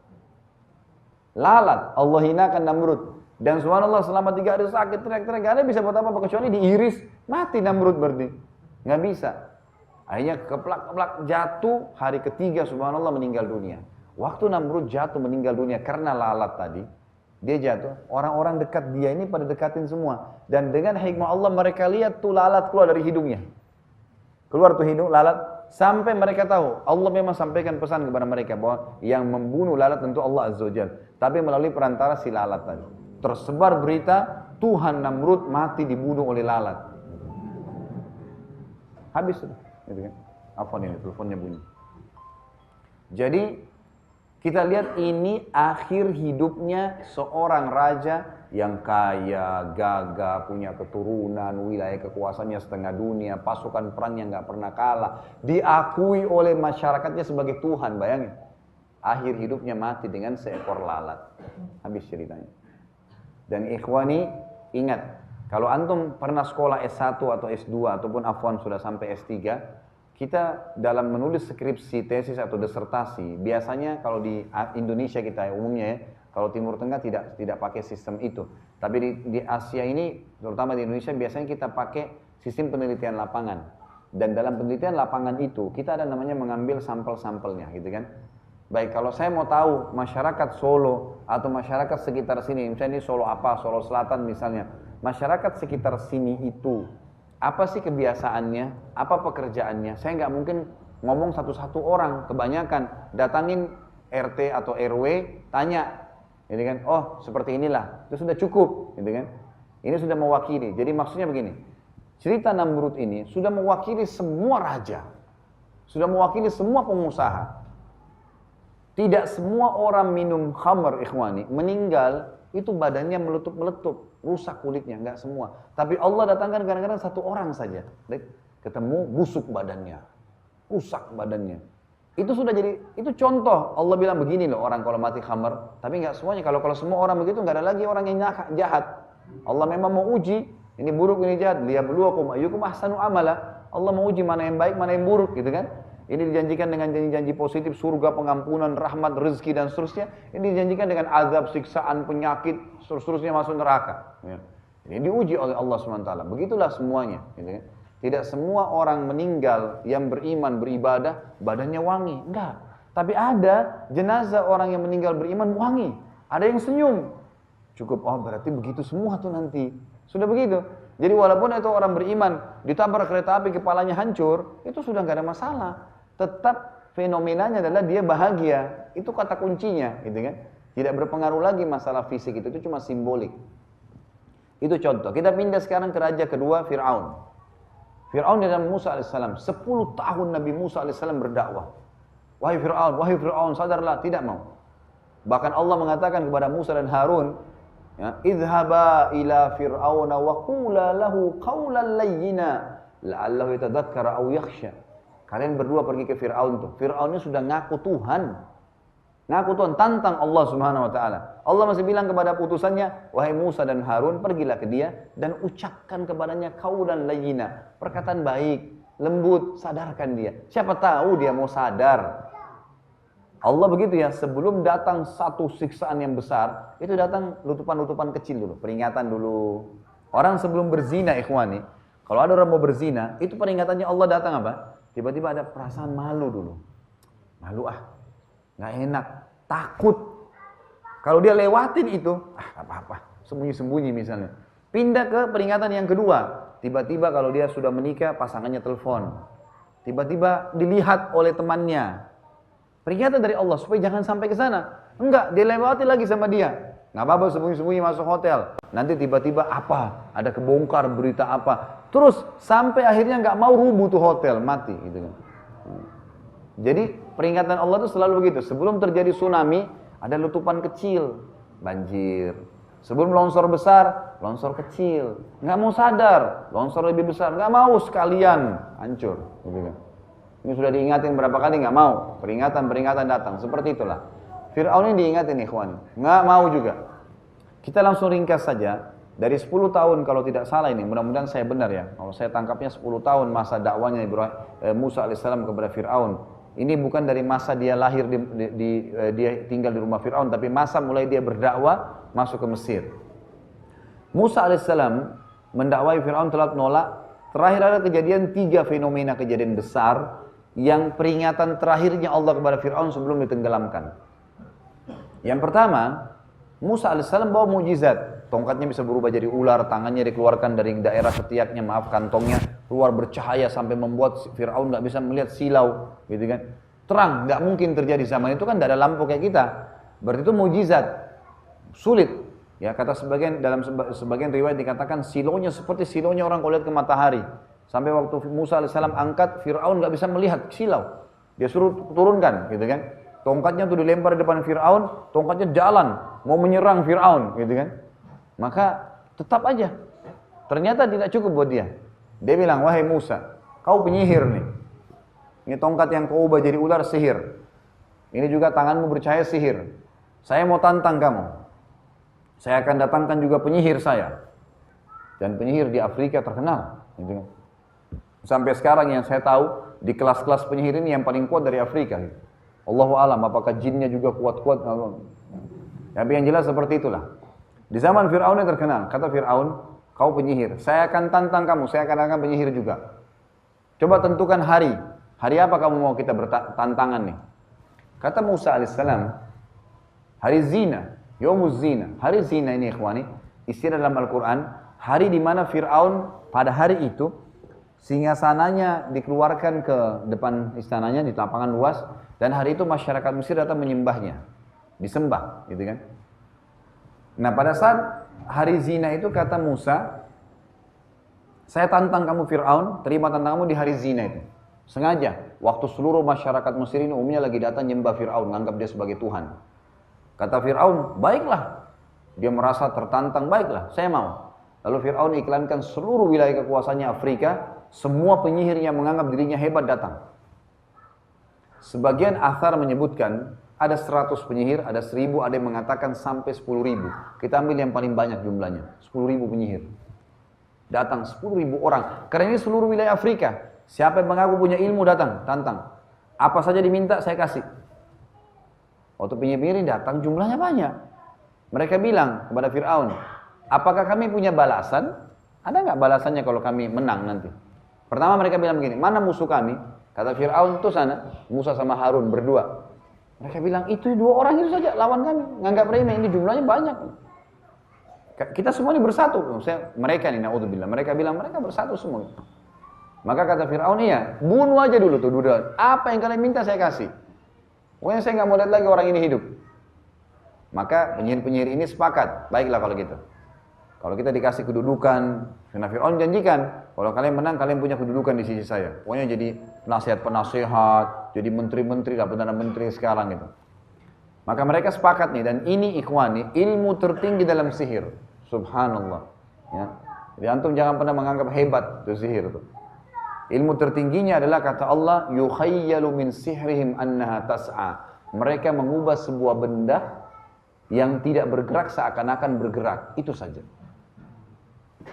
Lalat, Allah hinakan Namrud. Dan subhanallah selama 3 hari sakit, teriak-teriak, gak ada bisa buat apa-apa, kecuali diiris, mati Namrud berarti. Gak bisa. Akhirnya keplak-keplak jatuh, hari ketiga subhanallah meninggal dunia. Waktu Namrud jatuh meninggal dunia karena lalat tadi, dia jatuh, orang-orang dekat dia ini pada dekatin semua. Dan dengan hikmah Allah mereka lihat tuh lalat keluar dari hidungnya. Keluar tuh hidung lalat, sampai mereka tahu, Allah memang sampaikan pesan kepada mereka bahwa yang membunuh lalat tentu Allah Azza wa Jalla. Tapi melalui perantara si lalat tadi. Tersebar berita, Tuhan Namrud mati dibunuh oleh lalat. Habis sudah. Gitu kan? Afwan ini, teleponnya bunyi. Jadi, kita lihat ini akhir hidupnya seorang raja yang kaya, gagah, punya keturunan, wilayah kekuasaannya setengah dunia, pasukan perang yang gak pernah kalah, diakui oleh masyarakatnya sebagai Tuhan, bayangin. Akhir hidupnya mati dengan seekor lalat. Habis ceritanya. Dan ikhwani, ingat, kalau antum pernah sekolah S1 atau S2 ataupun afwan sudah sampai S3, kita dalam menulis skripsi, tesis atau disertasi, biasanya kalau di Indonesia kita umumnya ya, kalau Timur Tengah tidak pakai sistem itu. Tapi di Asia ini, terutama di Indonesia, biasanya kita pakai sistem penelitian lapangan. Dan dalam penelitian lapangan itu, kita ada namanya mengambil sampel-sampelnya, gitu kan. Baik, kalau saya mau tahu masyarakat Solo atau masyarakat sekitar sini, misalnya ini Solo apa, Solo Selatan misalnya, masyarakat sekitar sini itu, apa sih kebiasaannya, apa pekerjaannya? Saya nggak mungkin ngomong satu-satu orang, kebanyakan datangin RT atau RW, tanya, gitu kan? Oh seperti inilah, itu sudah cukup, gitu kan? Ini sudah mewakili. Jadi maksudnya begini, cerita Namrud ini sudah mewakili semua raja, sudah mewakili semua pengusaha. Tidak semua orang minum khamr ikhwani meninggal itu badannya meletup-meletup, rusak kulitnya, enggak semua. Tapi Allah datangkan kadang-kadang satu orang saja, ketemu busuk badannya, rusak badannya. Itu sudah jadi, itu contoh. Allah bilang begini loh orang kalau mati khamr, tapi enggak semuanya. Kalau semua orang begitu enggak ada lagi orang yang jahat. Allah memang mau uji, ini buruk ini jahat. Liyabluwakum ayyukum ahsanu amala. Allah mau uji mana yang baik, mana yang buruk, gitu kan? Ini dijanjikan dengan janji-janji positif, surga, pengampunan, rahmat, rezeki dan seterusnya. Ini dijanjikan dengan azab, siksaan, penyakit, seterusnya masuk neraka. Ya. Ini diuji oleh Allah SWT. Begitulah semuanya. Gitu kan? Tidak semua orang meninggal yang beriman, beribadah, badannya wangi. Enggak. Tapi ada jenazah orang yang meninggal beriman wangi. Ada yang senyum. Cukup, oh berarti begitu semua tuh nanti. Sudah begitu. Jadi walaupun itu orang beriman, ditabrak kereta api, kepalanya hancur, itu sudah nggak ada masalah. Tetap fenomenanya adalah dia bahagia. Itu kata kuncinya, gitu kan? Tidak berpengaruh lagi masalah fisik itu cuma simbolik. Itu contoh. Kita pindah sekarang ke raja kedua, Fir'aun. Fir'aun dan Musa alaihissalam. 10 tahun Nabi Musa alaihissalam berdakwah. Wahai Fir'aun, sadarlah, tidak mau. Bahkan Allah mengatakan kepada Musa dan Harun, ya, idhaba ila Fir'auna wa qula lahu qawlan layyina la'allahu yatadhakkara aw yakhsha. Kalian berdua pergi ke Fir'aun tuh. Fir'aun ini sudah ngaku Tuhan. Ngaku Tuhan, tantang Allah Subhanahu wa taala. Allah masih bilang kepada putusannya, wahai Musa dan Harun, pergilah ke dia dan ucapkan kepadanya qawlan layyina, perkataan baik, lembut, sadarkan dia. Siapa tahu dia mau sadar. Allah begitu ya, sebelum datang satu siksaan yang besar, itu datang lutupan-lutupan kecil dulu, peringatan dulu. Orang sebelum berzina ikhwani, Kalau ada orang mau berzina, itu peringatannya Allah datang apa? Tiba-tiba ada perasaan malu dulu. Malu nggak enak, takut. Kalau dia lewatin itu, nggak apa-apa, sembunyi-sembunyi misalnya. Pindah ke peringatan yang kedua. Tiba-tiba kalau dia sudah menikah, pasangannya telepon. Tiba-tiba dilihat oleh temannya. Peringatan dari Allah supaya jangan sampai ke sana. Enggak, dia lewati lagi sama dia. Nggak apa-apa sembunyi-sembunyi masuk hotel. Nanti tiba-tiba apa? Ada kebongkar berita apa? Terus sampai akhirnya nggak mau rubuh tuh hotel, mati gitu kan. Jadi peringatan Allah itu selalu begitu. Sebelum terjadi tsunami, ada letupan kecil, banjir. Sebelum longsor besar, longsor kecil. Nggak mau sadar, longsor lebih besar. Nggak mau sekalian, hancur. Gitu kan. Ini sudah diingatin berapa kali nggak mau. Peringatan-peringatan datang, seperti itulah. Fir'aun ini diingatin ikhwan, nggak mau juga. Kita langsung ringkas saja. Dari 10 tahun kalau tidak salah ini, mudah-mudahan saya benar ya. Kalau saya tangkapnya 10 tahun masa dakwanya Musa alaihissalam kepada Fir'aun. Ini bukan dari masa dia lahir dia tinggal di rumah Fir'aun, tapi masa mulai dia berdakwah masuk ke Mesir. Musa alaihissalam mendakwai Fir'aun telah menolak. Terakhir ada kejadian 3 fenomena kejadian besar yang peringatan terakhirnya Allah kepada Fir'aun sebelum ditenggelamkan. Yang pertama, Musa alaihissalam bawa mukjizat. Tongkatnya bisa berubah jadi ular, tangannya dikeluarkan dari daerah ketiaknya, kantongnya keluar bercahaya sampai membuat Fir'aun nggak bisa melihat silau, gitu kan? Terang, nggak mungkin terjadi zaman itu kan, nggak ada lampu kayak kita. Berarti itu mukjizat, sulit. Ya kata dalam sebagian riwayat dikatakan silonya seperti silonya orang kalau lihat ke matahari. Sampai waktu Musa alaihissalam angkat, Fir'aun nggak bisa melihat silau. Dia suruh turunkan, gitu kan? Tongkatnya tuh dilempar di depan Fir'aun, tongkatnya jalan, mau menyerang Fir'aun, gitu kan? Maka tetap aja. Ternyata tidak cukup buat dia. Dia bilang, wahai Musa, kau penyihir nih. Ini tongkat yang kau ubah jadi ular sihir. Ini juga tanganmu bercahaya sihir. Saya mau tantang kamu. Saya akan datangkan juga penyihir saya. Dan penyihir di Afrika terkenal. Gitu. Sampai sekarang yang saya tahu, di kelas-kelas penyihir ini yang paling kuat dari Afrika. Gitu. Allahu alam, apakah jinnya juga kuat-kuat? Tapi yang jelas seperti itulah. Di zaman Fir'aun yang terkenal, kata Fir'aun, kau penyihir, saya akan tantang kamu, saya akan penyihir juga. Coba tentukan hari, hari apa kamu mau kita bertantangan nih? Kata Musa alaihissalam, hari zina, yaumuz zina. Hari zina ini ikhwani, istilah dalam Al-Quran, hari di mana Fir'aun pada hari itu, singgasananya dikeluarkan ke depan istananya di lapangan luas, dan hari itu masyarakat Mesir datang menyembahnya, disembah, gitu kan? Nah pada saat hari zina itu kata Musa, saya tantang kamu Fir'aun, terima tantang kamu di hari zina itu. Sengaja, waktu seluruh masyarakat Mesir ini umumnya lagi datang nyembah Fir'aun, menganggap dia sebagai Tuhan. Kata Fir'aun, baiklah. Dia merasa tertantang, baiklah, saya mau. Lalu Fir'aun iklankan seluruh wilayah kekuasaannya Afrika, semua penyihir yang menganggap dirinya hebat datang. Sebagian athar menyebutkan, ada 100 penyihir, ada 1000, ada yang mengatakan sampai 10.000. Kita ambil yang paling banyak jumlahnya, 10.000 penyihir. Datang 10.000 orang, karena ini seluruh wilayah Afrika. Siapa yang mengaku punya ilmu datang, tantang. Apa saja diminta, saya kasih. Waktu penyihir datang, jumlahnya banyak. Mereka bilang kepada Fir'aun, apakah kami punya balasan? Ada nggak balasannya kalau kami menang nanti? Pertama mereka bilang begini, mana musuh kami? Kata Fir'aun itu sana, Musa sama Harun berdua. Mereka bilang, itu 2 orang itu saja lawan kami. Nganggap remeh, ini jumlahnya banyak. Kita semua ini bersatu. Mereka nih, na'udzubillah. Mereka bilang, mereka bersatu semua. Maka kata Fir'aun, iya, bunuh aja dulu tuh dua. Apa yang kalian minta saya kasih. Pokoknya saya nggak mau lihat lagi orang ini hidup. Maka penyihir-penyihir ini sepakat. Baiklah kalau gitu. Kalau kita dikasih kedudukan, karena Fir'aun janjikan, kalau kalian menang, kalian punya kedudukan di sisi saya. Pokoknya jadi penasihat-penasihat, jadi menteri-menteri, lah Perdana Menteri sekarang gitu. Maka mereka sepakat nih, dan ini ikhwani, ilmu tertinggi dalam sihir. Subhanallah. Ya. Jadi antum jangan pernah menganggap hebat itu sihir itu. Ilmu tertingginya adalah kata Allah, yukhayyalu min sihrihim annaha tas'a. Mereka mengubah sebuah benda yang tidak bergerak seakan-akan bergerak. Itu saja.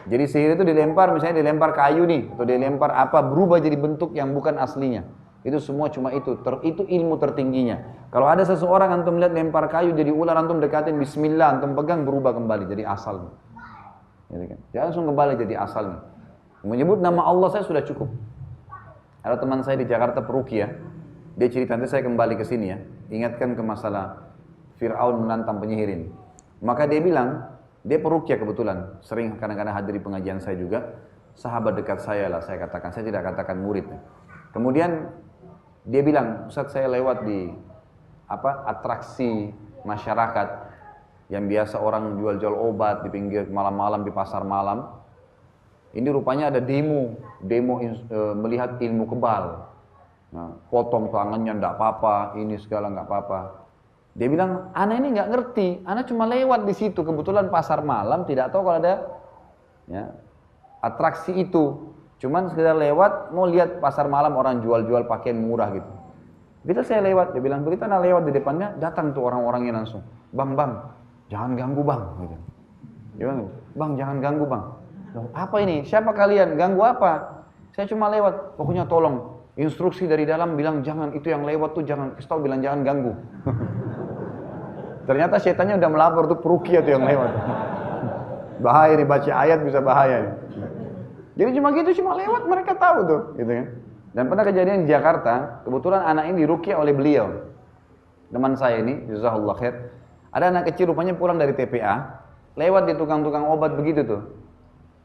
Jadi sihir itu dilempar, misalnya dilempar kayu nih, atau dilempar apa, berubah jadi bentuk yang bukan aslinya. Itu semua cuma itu. Itu ilmu tertingginya. Kalau ada seseorang antum lihat lempar kayu jadi ular, antum dekatin bismillah, antum pegang berubah kembali jadi asalnya. Gitu kan? Dia langsung kembali jadi asalnya. Menyebut nama Allah saya sudah cukup. Ada teman saya di Jakarta peruqyah, dia cerita, nanti saya kembali ke sini ya, ingatkan ke masalah Fir'aun menantang penyihir ini. Maka dia bilang, dia peruqyah kebetulan, sering kadang-kadang hadiri pengajian saya juga, sahabat dekat saya lah saya katakan, saya tidak katakan murid. Kemudian dia bilang, Ustaz saya lewat di atraksi masyarakat yang biasa orang jual-jual obat di pinggir malam-malam di pasar malam. Ini rupanya ada demo melihat ilmu kebal. Nah, potong tangannya enggak apa-apa, ini segala enggak apa-apa. Dia bilang, ana ini enggak ngerti, ana cuma lewat di situ, kebetulan pasar malam, tidak tahu kalau ada ya, atraksi itu. Cuman sekedar lewat, mau lihat pasar malam orang jual-jual pakaian murah gitu. Begitu saya lewat, dia bilang, begitu ana lewat di depannya, datang tuh orang-orangnya langsung. Bang, jangan ganggu bang. Gitu. Dia bilang, bang jangan ganggu bang. Apa ini? Siapa kalian? Ganggu apa? Saya cuma lewat. Pokoknya tolong. Instruksi dari dalam bilang jangan, itu yang lewat tuh jangan. Kasih tahu bilang jangan ganggu. Ternyata setannya udah melapor tuh peruqyah tuh yang lewat. Bahaya nih, baca ayat bisa bahaya nih. Jadi cuma gitu, cuma lewat mereka tahu tuh, gitu kan. Dan pernah kejadian di Jakarta, kebetulan anak ini diruqyah oleh beliau. Teman saya ini, jazakallahu khair. Ada anak kecil rupanya pulang dari TPA, lewat di tukang-tukang obat begitu tuh.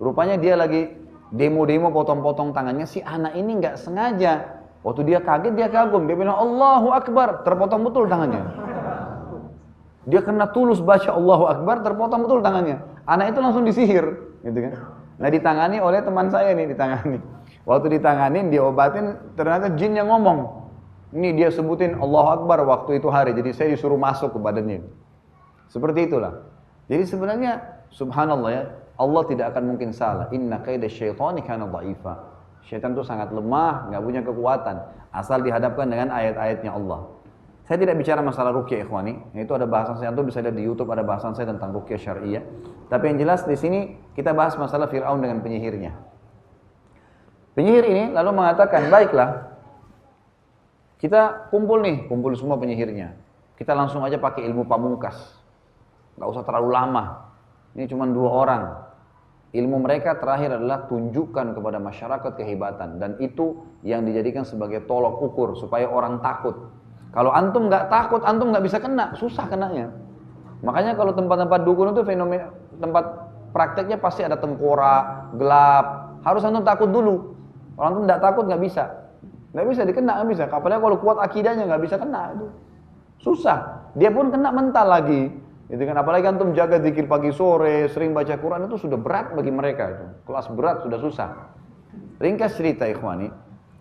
Rupanya dia lagi demo-demo potong-potong tangannya, si anak ini nggak sengaja. Waktu dia kaget, dia kagum, dia bilang Allahu Akbar, terpotong betul tangannya. Dia kena tulus baca Allahu Akbar, terpotong betul tangannya. Anak itu langsung disihir, gitu kan. Nah ditangani oleh teman saya nih, ditangani. Waktu ditanganin, diobatin, ternyata jin yang ngomong. Ini dia sebutin Allahu Akbar waktu itu hari, jadi saya disuruh masuk ke badannya. Seperti itulah. Jadi sebenarnya, subhanallah ya, Allah tidak akan mungkin salah. Inna kaida syaitani kana dha'ifa. Syaitan itu sangat lemah, nggak punya kekuatan. Asal dihadapkan dengan ayat-ayatnya Allah. Saya tidak bicara masalah ruqyah ikhwani. Itu ada bahasan saya, itu bisa lihat di YouTube ada bahasan saya tentang ruqyah syariah. Tapi yang jelas di sini kita bahas masalah Fir'aun dengan penyihirnya. Penyihir ini lalu mengatakan, baiklah, kita kumpul semua penyihirnya. Kita langsung aja pakai ilmu pamungkas. Nggak usah terlalu lama. Ini cuma 2 orang. Ilmu mereka terakhir adalah tunjukkan kepada masyarakat kehebatan. Dan itu yang dijadikan sebagai tolok ukur supaya orang takut. Kalau antum nggak takut, antum nggak bisa kena. Susah kenanya. Makanya kalau tempat-tempat dukun itu fenomena, tempat prakteknya pasti ada tengkorak, gelap. Harus antum takut dulu. Kalau antum nggak takut nggak bisa. Nggak bisa dikena, nggak bisa. Apalagi kalau kuat akidahnya nggak bisa kena. Itu susah. Dia pun kena mental lagi. Itu kan, apalagi antum jaga zikir pagi sore, sering baca Quran, itu sudah berat bagi mereka itu. Kelas berat sudah susah. Ringkas cerita ikhwani,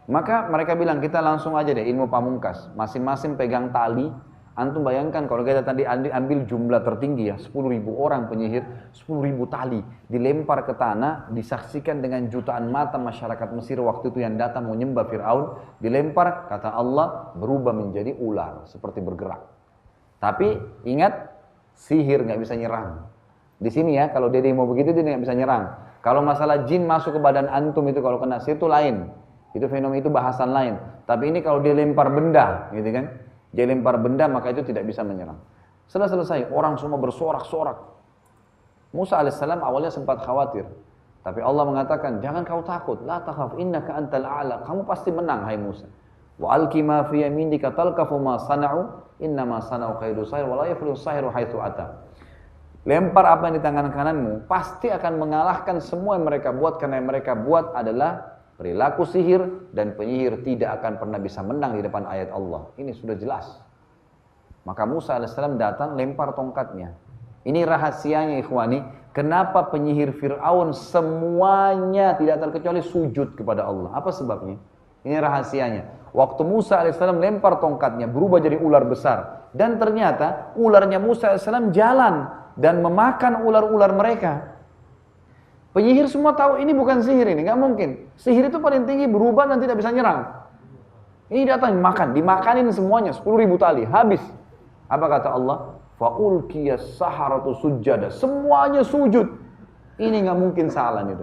maka mereka bilang kita langsung aja deh ilmu pamungkas. Masing-masing pegang tali. Antum bayangkan kalau kita tadi ambil jumlah tertinggi ya, 10.000 orang penyihir, 10.000 tali dilempar ke tanah, disaksikan dengan jutaan mata masyarakat Mesir waktu itu yang datang menyembah Fir'aun, dilempar, kata Allah, berubah menjadi ular, seperti bergerak. Tapi ingat, sihir nggak bisa nyerang. Di sini ya, kalau dia mau begitu dia nggak bisa nyerang. Kalau masalah jin masuk ke badan antum itu kalau kena sihir itu lain. Itu fenomena itu bahasan lain. Tapi ini kalau dia lempar benda, gitu kan? Dia lempar benda maka itu tidak bisa menyerang. Setelah selesai, orang semua bersorak-sorak. Musa alaihissalam awalnya sempat khawatir. Tapi Allah mengatakan, jangan kau takut. La takhaf innaka antal a'la. Kamu pasti menang, hai Musa. Wa alqi ma fi yaminika talqafu ma sana'u innama sana'u kaidu sahir wa la yaflihu sahiru haitsu ata. Lempar apa yang di tangan kananmu pasti akan mengalahkan semua yang mereka buat, karena yang mereka buat adalah perilaku sihir dan penyihir tidak akan pernah bisa menang di depan ayat Allah. Ini sudah jelas. Maka Musa alaihissalam datang lempar tongkatnya. Ini rahasianya ikhwani, kenapa penyihir Fir'aun semuanya tidak terkecuali sujud kepada Allah. Apa sebabnya? Ini rahasianya. Waktu Musa alaihissalam lempar tongkatnya berubah jadi ular besar. Dan ternyata ularnya Musa alaihissalam jalan dan memakan ular-ular mereka. Penyihir semua tahu ini bukan sihir, ini nggak mungkin. Sihir itu paling tinggi berubah dan tidak bisa nyerang. Ini datang makan, dimakanin semuanya 10.000 tali, habis. Apa kata Allah? Fa'ulqiyas saharatu sujjada. Semuanya sujud. Ini nggak mungkin salah itu.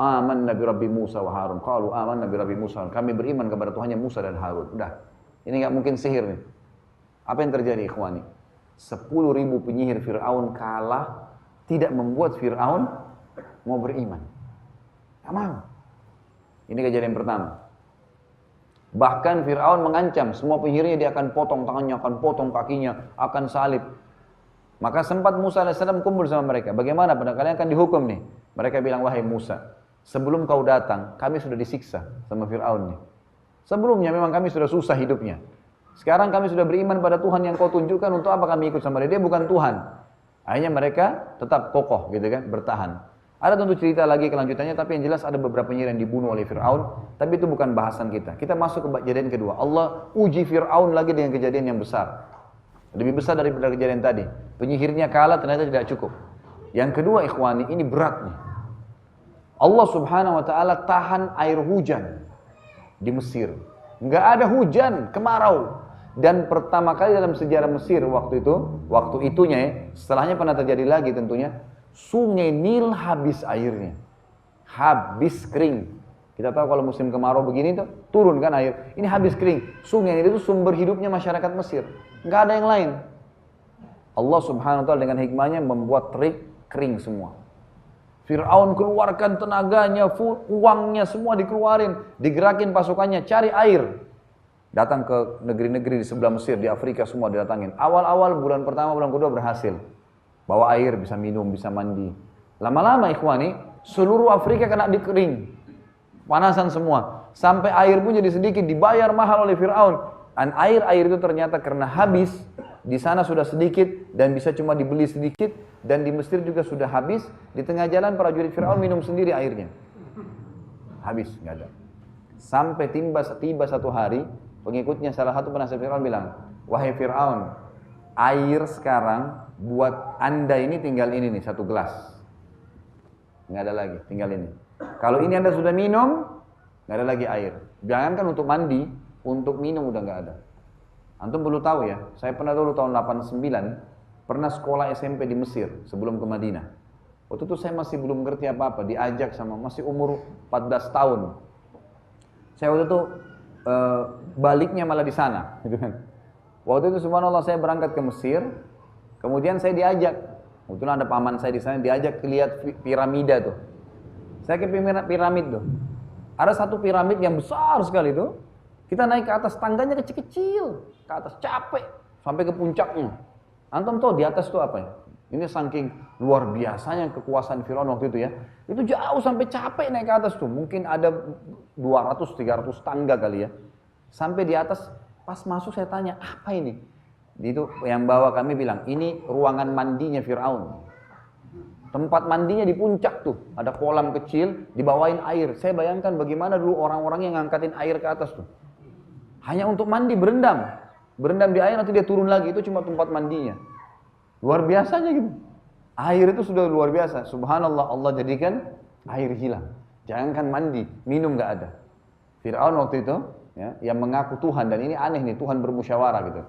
Amanna bi Rabbi Musa wa Harun. Qalu amanna bi Rabbi Musa. Kami beriman kepada Tuhannya Musa dan Harun. Udah. Ini nggak mungkin sihir nih. Apa yang terjadi ikhwani? 10.000 penyihir Fir'aun kalah, tidak membuat Fir'aun mau beriman. Nggak mau. Ini kejadian pertama. Bahkan Fir'aun mengancam semua penyihirnya dia akan potong tangannya, akan potong kakinya, akan salib. Maka sempat Musa AS kumpul sama mereka. Bagaimana pada kalian akan dihukum nih? Mereka bilang, wahai Musa, sebelum kau datang, kami sudah disiksa sama Fir'aun nih. Sebelumnya memang kami sudah susah hidupnya. Sekarang kami sudah beriman pada Tuhan yang kau tunjukkan, untuk apa kami ikut sama dia? Dia bukan Tuhan. Akhirnya mereka tetap kokoh gitu kan, bertahan. Ada tentu cerita lagi kelanjutannya, tapi yang jelas ada beberapa penyihir yang dibunuh oleh Fir'aun, tapi itu bukan bahasan kita. Kita masuk ke kejadian kedua. Allah uji Fir'aun lagi dengan kejadian yang besar. Lebih besar daripada kejadian tadi. Penyihirnya kalah, ternyata tidak cukup. Yang kedua, ikhwani, ini berat nih. Allah subhanahu wa ta'ala tahan air hujan di Mesir. Nggak ada hujan, kemarau. Dan pertama kali dalam sejarah Mesir waktu itunya ya, setelahnya pernah terjadi lagi tentunya, Sungai Nil habis airnya. Habis kering. Kita tahu kalau musim kemarau begini tuh, turun kan air. Ini habis kering. Sungai Nil itu sumber hidupnya masyarakat Mesir. Nggak ada yang lain. Allah subhanahu wa ta'ala dengan hikmahnya membuat terik kering semua. Fir'aun keluarkan tenaganya, uangnya semua dikeluarin. Digerakin pasukannya, cari air. Datang ke negeri-negeri di sebelah Mesir, di Afrika semua didatangin. Awal-awal bulan pertama, bulan kedua berhasil. Bawa air, bisa minum, bisa mandi. Lama-lama ikhwani, seluruh Afrika kena dikering. Panasan semua. Sampai air pun jadi sedikit, dibayar mahal oleh Fir'aun. Dan air itu ternyata karena habis, di sana sudah sedikit, dan bisa cuma dibeli sedikit, dan di Mesir juga sudah habis. Di tengah jalan prajurit Fir'aun minum sendiri airnya. Habis, nggak ada. Sampai tiba satu hari, pengikutnya salah satu penasihat Fir'aun bilang, wahai Fir'aun, air sekarang buat anda ini tinggal ini nih, satu gelas. Nggak ada lagi, tinggal ini. Kalau ini anda sudah minum, nggak ada lagi air. Jangankan untuk mandi, untuk minum udah nggak ada. Antum perlu tahu ya, saya pernah dulu tahun 89, pernah sekolah SMP di Mesir sebelum ke Madinah. Waktu itu saya masih belum ngerti apa-apa, diajak sama masih umur 14 tahun. Saya waktu itu baliknya malah di sana, gitu kan. Waktu itu subhanallah saya berangkat ke Mesir, kemudian saya diajak, kebetulan ada paman saya di sana, diajak lihat piramida tuh. Saya ke piramid tuh. Ada satu piramid yang besar sekali tuh. Kita naik ke atas, tangganya kecil-kecil, ke atas capek sampai ke puncaknya. Antum tahu di atas tuh apa ya? Ini saking luar biasanya kekuasaan Firaun waktu itu ya. Itu jauh sampai capek naik ke atas tuh. Mungkin ada 200-300 tangga kali ya. Sampai di atas, pas masuk saya tanya, apa ini? Itu yang bawa kami bilang, ini ruangan mandinya Firaun. Tempat mandinya di puncak tuh. Ada kolam kecil, dibawain air. Saya bayangkan bagaimana dulu orang-orang yang ngangkatin air ke atas tuh. Hanya untuk mandi, berendam. Berendam di air, nanti dia turun lagi. Itu cuma tempat mandinya. Luar biasanya gitu. Air itu sudah luar biasa. Subhanallah, Allah jadikan air hilang. Jangankan mandi, minum nggak ada. Fir'aun waktu itu ya, yang mengaku Tuhan, dan ini aneh nih, Tuhan bermusyawarah gitu.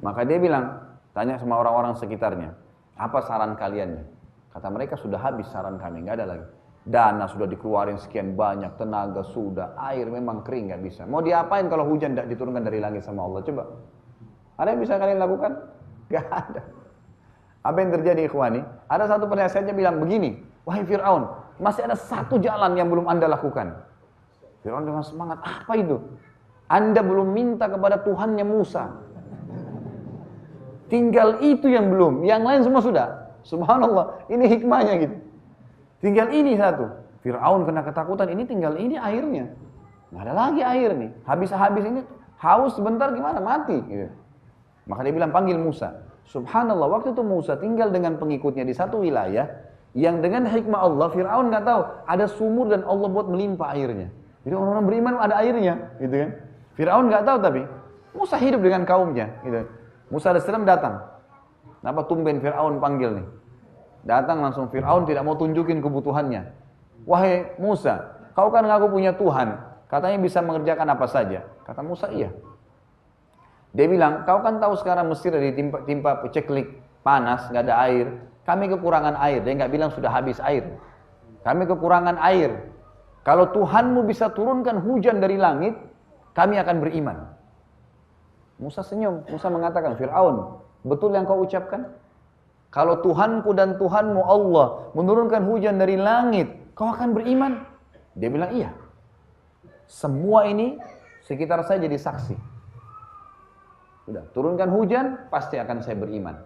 Maka dia bilang, tanya sama orang-orang sekitarnya, apa saran kalian? Kata mereka, sudah habis saran kami, nggak ada lagi. Dana sudah dikeluarin sekian banyak, tenaga sudah, air memang kering, nggak bisa. Mau diapain kalau hujan tidak diturunkan dari langit sama Allah? Coba. Ada yang bisa kalian lakukan? Nggak ada. Apa yang terjadi ikhwani? Ada satu penasihatnya bilang begini, wahai Fir'aun, masih ada satu jalan yang belum anda lakukan. Fir'aun dengan semangat, apa itu? Anda belum minta kepada Tuhannya Musa. Tinggal itu yang belum, yang lain semua sudah. Subhanallah, ini hikmahnya gitu. Tinggal ini satu. Fir'aun kena ketakutan, ini tinggal ini airnya. Nggak ada lagi air nih. Habis ini, haus sebentar gimana, mati. Gitu. Maka dia bilang, panggil Musa. Subhanallah, waktu itu Musa tinggal dengan pengikutnya di satu wilayah, yang dengan hikmah Allah, Fir'aun nggak tahu, ada sumur dan Allah buat melimpah airnya. Jadi orang-orang beriman ada airnya, gitu kan. Fir'aun nggak tahu tapi, Musa hidup dengan kaumnya. Gitu. Musa AS datang. Kenapa tumben Fir'aun panggil nih? Datang langsung, Fir'aun tidak mau tunjukin kebutuhannya. Wahai Musa, kau kan ngaku punya Tuhan, katanya bisa mengerjakan apa saja. Kata Musa, iya. Dia bilang, kau kan tahu sekarang Mesir ditimpa peceklik, panas, nggak ada air. Kami kekurangan air. Dia nggak bilang sudah habis air. Kami kekurangan air. Kalau Tuhanmu bisa turunkan hujan dari langit, kami akan beriman. Musa senyum. Musa mengatakan, Fir'aun, betul yang kau ucapkan? Kalau Tuhanku dan Tuhanmu Allah menurunkan hujan dari langit, kau akan beriman? Dia bilang, iya. Semua ini sekitar saya jadi saksi. Sudah, turunkan hujan, pasti akan saya beriman.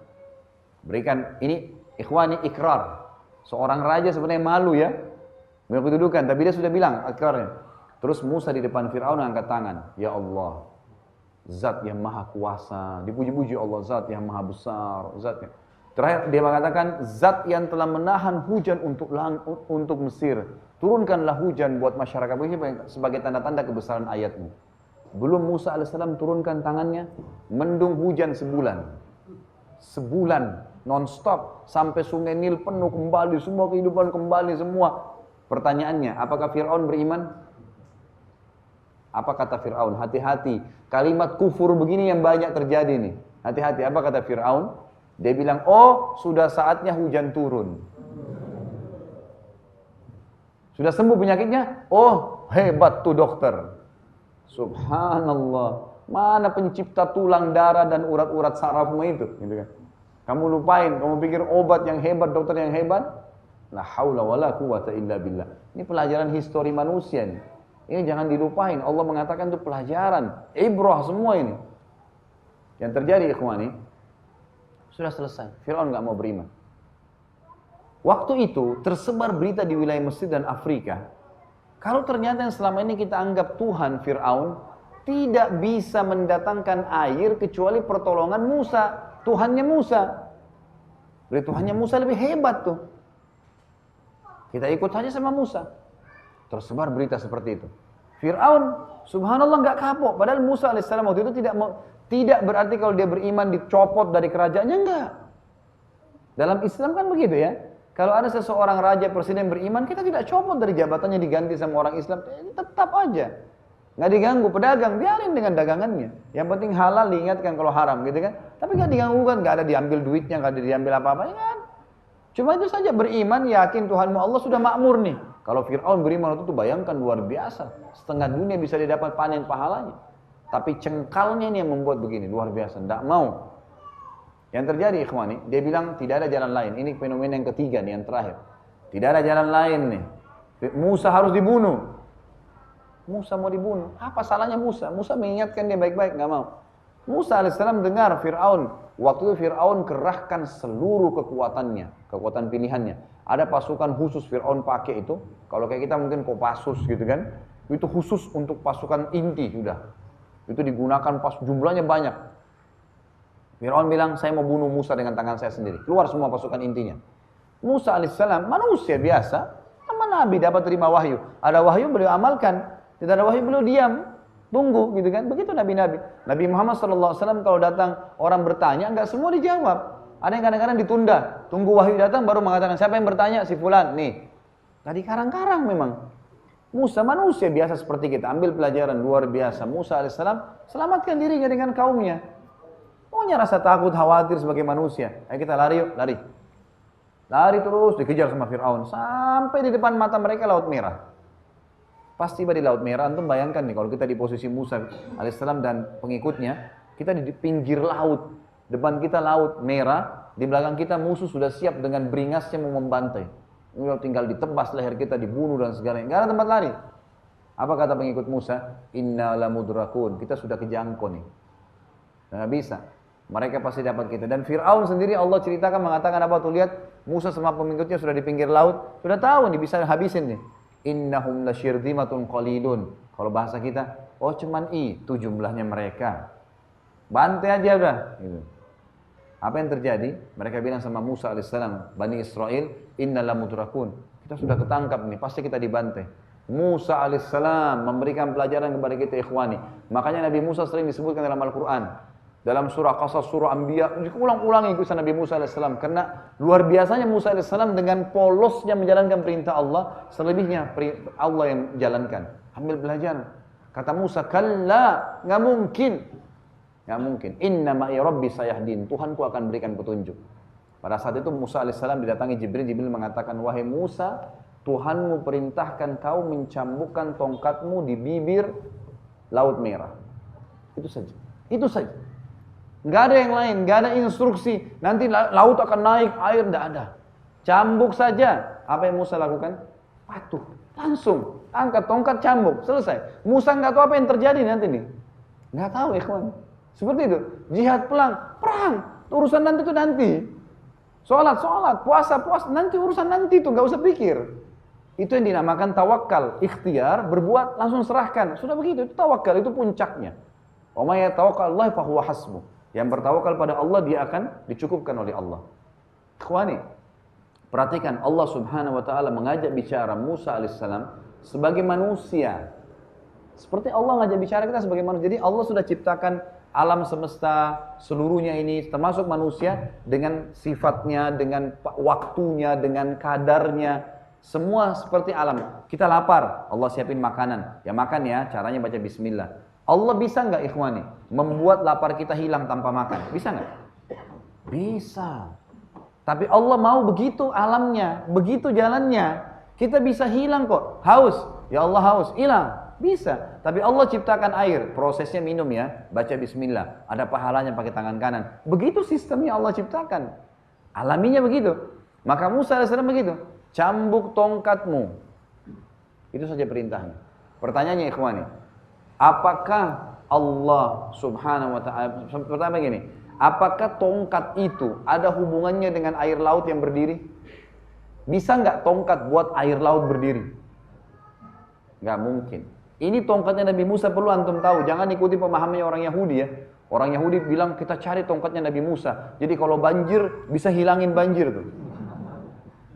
Berikan, ini ikhwani ikrar. Seorang raja sebenarnya malu ya, punya kedudukan, tapi dia sudah bilang ikrarnya. Terus Musa di depan Fir'aun angkat tangan. Ya Allah, Zat yang maha kuasa, dipuji-puji Allah, Zat yang maha besar, Zat yang... Terakhir dia mengatakan, Zat yang telah menahan hujan untuk Mesir, turunkanlah hujan buat masyarakat ini sebagai tanda-tanda kebesaran ayatmu. Belum Musa alaihissalam turunkan tangannya, mendung hujan sebulan. Sebulan, non-stop, sampai sungai Nil penuh kembali, semua kehidupan kembali semua. Pertanyaannya, apakah Fir'aun beriman? Apa kata Fir'aun? Hati-hati, kalimat kufur begini yang banyak terjadi nih. Hati-hati, apa kata Fir'aun? Dia bilang, oh sudah saatnya hujan turun. Sudah sembuh penyakitnya? Oh hebat tuh dokter. Subhanallah. Mana pencipta tulang, darah dan urat-urat sarafmu itu? Gitu kan. Kamu lupain, kamu pikir obat yang hebat, dokter yang hebat? La haula wala quwata illa billah. Ini pelajaran histori manusia nih. Ini jangan dilupain. Allah mengatakan itu pelajaran, ibrah semua ini. Yang terjadi ikhwani, sudah selesai. Fir'aun nggak mau beriman. Waktu itu tersebar berita di wilayah Mesir dan Afrika. Kalau ternyata yang selama ini kita anggap Tuhan Fir'aun tidak bisa mendatangkan air kecuali pertolongan Musa, Tuhannya Musa. Berarti Tuhannya Musa lebih hebat tuh. Kita ikut saja sama Musa. Tersebar berita seperti itu. Fir'aun, subhanallah nggak kapok. Padahal Musa alaihissalam waktu itu tidak berarti kalau dia beriman dicopot dari kerajaannya, enggak. Dalam Islam kan begitu ya. Kalau ada seseorang raja presiden beriman, kita tidak copot dari jabatannya diganti sama orang Islam, tetap aja. Nggak diganggu, pedagang biarin dengan dagangannya. Yang penting halal, diingatkan kalau haram gitu kan. Tapi nggak diganggu kan, nggak ada diambil duitnya, nggak ada diambil apa-apa kan. Cuma itu saja, beriman, yakin Tuhanmu Allah sudah makmur nih. Kalau Fir'aun beriman itu bayangkan luar biasa. Setengah dunia bisa dia dapat panen pahalanya. Tapi cengkalnya ini yang membuat begini, luar biasa. Tidak mau. Yang terjadi ikhwani, dia bilang tidak ada jalan lain. Ini fenomena yang ketiga nih, yang terakhir. Tidak ada jalan lain nih. Musa harus dibunuh. Musa mau dibunuh. Apa salahnya Musa? Musa mengingatkan dia baik-baik, nggak mau. Musa alaihissalam dengar Fir'aun. Waktu itu Fir'aun kerahkan seluruh kekuatannya, kekuatan pilihannya. Ada pasukan khusus Fir'aun pakai itu. Kalau kayak kita mungkin Kopassus gitu kan. Itu khusus untuk pasukan inti sudah. Itu digunakan pas jumlahnya banyak. Fir'aun bilang, saya mau bunuh Musa dengan tangan saya sendiri. Keluar semua pasukan intinya. Musa alaihissalam manusia biasa, sama Nabi dapat terima wahyu. Ada wahyu beliau amalkan, tidak ada wahyu beliau diam, tunggu gitu kan. Begitu Nabi-Nabi. Nabi Muhammad SAW kalau datang orang bertanya, enggak semua dijawab. Ada yang kadang-kadang ditunda, tunggu wahyu datang baru mengatakan, siapa yang bertanya? Si fulan, nih. Gak dikarang-karang memang. Musa manusia biasa seperti kita, ambil pelajaran luar biasa. Musa alaihissalam selamatkan dirinya dengan kaumnya. Pokoknya rasa takut, khawatir sebagai manusia. Ayo kita lari yuk, lari. Lari terus, dikejar sama Fir'aun. Sampai di depan mata mereka Laut Merah. Pas tiba di Laut Merah, antum bayangkan nih kalau kita di posisi Musa alaihissalam dan pengikutnya, kita di pinggir laut. Depan kita Laut Merah, di belakang kita musuh sudah siap dengan beringasnya mau membantai. Tinggal ditebas leher kita, dibunuh dan segalanya. Nggak ada tempat lari. Apa kata pengikut Musa? Inna lamudrakun. Kita sudah kejangkau nih. Nggak bisa. Mereka pasti dapat kita. Dan Fir'aun sendiri Allah ceritakan mengatakan apa tuh, lihat Musa sama pengikutnya sudah di pinggir laut, sudah tahu nih bisa habisin nih. Innahum lasyirzimatun qalilun. Kalau bahasa kita, oh cuman itu jumlahnya mereka. Bantai aja udah. Gitu. Apa yang terjadi? Mereka bilang sama Musa alaihissalam, Bani Israel, inna lamudrakun. Kita sudah ketangkap nih, pasti kita dibantai. Musa alaihissalam memberikan pelajaran kepada kita ikhwani. Makanya Nabi Musa sering disebutkan dalam Al-Quran. Dalam surah Qasas, surah Anbiya, ulang-ulang ikut Nabi Musa alaihissalam. Karena luar biasanya Musa alaihissalam dengan polosnya menjalankan perintah Allah, selebihnya Allah yang jalankan. Ambil pelajaran. Kata Musa, kalla, nggak mungkin. Nggak mungkin. Inna ma'i rabbi sayahdin. Tuhanku akan berikan petunjuk. Pada saat itu Musa alaihissalam didatangi Jibril. Jibril mengatakan, wahai Musa, Tuhanmu perintahkan kau mencambukkan tongkatmu di bibir Laut Merah. Itu saja. Itu saja. Nggak ada yang lain, nggak ada instruksi. Nanti laut akan naik, air nggak ada. Cambuk saja. Apa yang Musa lakukan? Patuh. Langsung. angkat tongkat, cambuk, selesai. Musa nggak tahu apa yang terjadi nanti nih. Nggak tahu, ikhwan. Seperti itu. Jihad perang. Urusan nanti itu nanti. Sholat, puasa, nanti urusan nanti itu, nggak usah pikir. Itu yang dinamakan tawakal, ikhtiar, berbuat, langsung serahkan. Sudah begitu, itu tawakal, itu puncaknya. Wa may yatawakkal 'alallahi fa huwa hasbuh. Yang bertawakal pada Allah, dia akan dicukupkan oleh Allah. Ikhwani, perhatikan Allah Subhanahu wa taala mengajak bicara Musa alaihissalam sebagai manusia. Seperti Allah ngajak bicara kita sebagai manusia. Jadi Allah sudah ciptakan alam semesta seluruhnya ini, termasuk manusia, dengan sifatnya, dengan waktunya, dengan kadarnya, semua seperti alam. Kita lapar, Allah siapin makanan, ya makan ya, caranya baca bismillah. Allah bisa nggak ikhwani membuat lapar kita hilang tanpa makan? Bisa nggak? Bisa. Tapi Allah mau begitu alamnya, begitu jalannya. Kita bisa hilang kok, haus, ya Allah haus, hilang. Bisa, tapi Allah ciptakan air, prosesnya minum ya, baca bismillah, ada pahalanya pakai tangan kanan. Begitu sistemnya Allah ciptakan, alaminya begitu. Maka Musa AS begitu, cambuk tongkatmu. Itu saja perintahnya. Pertanyaannya ikhwani, apakah Allah Subhanahu wa ta'ala, pertama gini, apakah tongkat itu ada hubungannya dengan air laut yang berdiri? Bisa nggak tongkat buat air laut berdiri? Nggak mungkin. Ini tongkatnya Nabi Musa, perlu antum tahu. Jangan ikuti pemahamannya orang Yahudi ya. Orang Yahudi bilang kita cari tongkatnya Nabi Musa. Jadi kalau banjir bisa hilangin banjir tuh.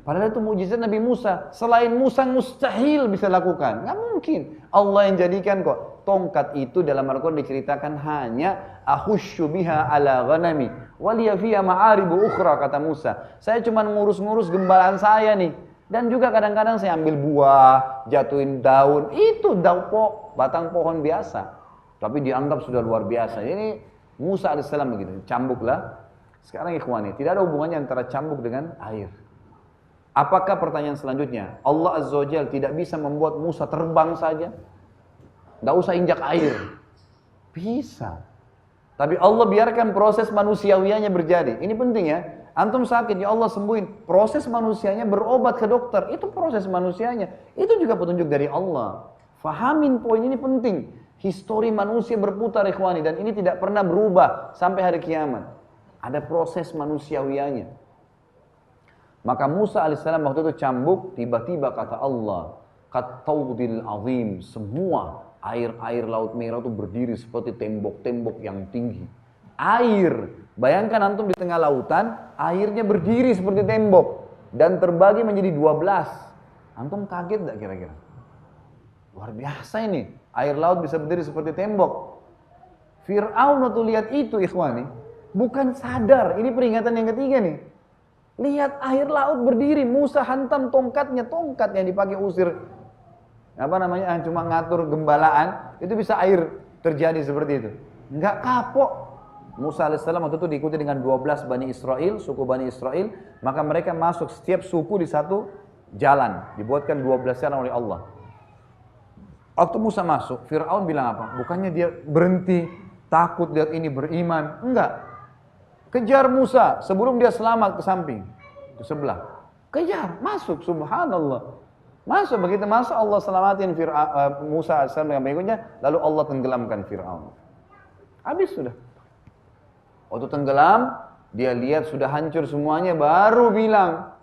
Padahal itu mukjizat Nabi Musa. Selain Musa mustahil bisa lakukan. Nggak mungkin. Allah yang jadikan kok. Tongkat itu dalam Al-Quran diceritakan hanya ahusyu biha ala ghanami waliya fiha ma'aribu ukhra, kata Musa. Saya cuma ngurus-ngurus gembalaan saya nih. Dan juga kadang-kadang saya ambil buah, jatuhin daun, itu batang pohon biasa. Tapi dianggap sudah luar biasa. Ini Musa alaihissalam begitu, cambuklah. Sekarang ikhwani, tidak ada hubungannya antara cambuk dengan air. Apakah pertanyaan selanjutnya, Allah Azza wa Jalla tidak bisa membuat Musa terbang saja? Nggak usah injak air. Bisa. Tapi Allah biarkan proses manusiawianya berjadi. Ini penting ya. Antum sakit, ya Allah sembuhin. Proses manusianya berobat ke dokter, itu proses manusianya. Itu juga petunjuk dari Allah. Fahamin poin ini penting. Histori manusia berputar ikhwani, dan ini tidak pernah berubah sampai hari kiamat. Ada proses manusiawianya. Maka Musa alaihissalam waktu itu cambuk, tiba-tiba kata Allah, Qattaudil azim, semua air-air laut merah itu berdiri seperti tembok-tembok yang tinggi. Air, bayangkan antum di tengah lautan, airnya berdiri seperti tembok dan terbagi menjadi 12. Antum kaget enggak kira-kira? Luar biasa ini, air laut bisa berdiri seperti tembok. Fir'aun waktu lihat itu ikhwani, bukan sadar, ini peringatan yang ketiga nih. Lihat air laut berdiri, Musa hantam tongkat yang dipakai usir cuma ngatur gembalaan, itu bisa air terjadi seperti itu. Enggak kapok. Musa alaihissalam waktu itu diikuti dengan 12 Bani Israel, suku Bani Israel, maka mereka masuk setiap suku di satu jalan, dibuatkan 12 jalan oleh Allah. Waktu Musa masuk, Fir'aun bilang apa? Bukannya dia berhenti, takut lihat ini beriman, enggak. Kejar Musa sebelum dia selamat ke samping, ke sebelah. Kejar, masuk, subhanallah. Masuk, begitu masuk Allah selamatin Musa AS dengan pengikutnya, lalu Allah tenggelamkan Fir'aun. Habis sudah. Waktu tenggelam, dia lihat sudah hancur semuanya, baru bilang,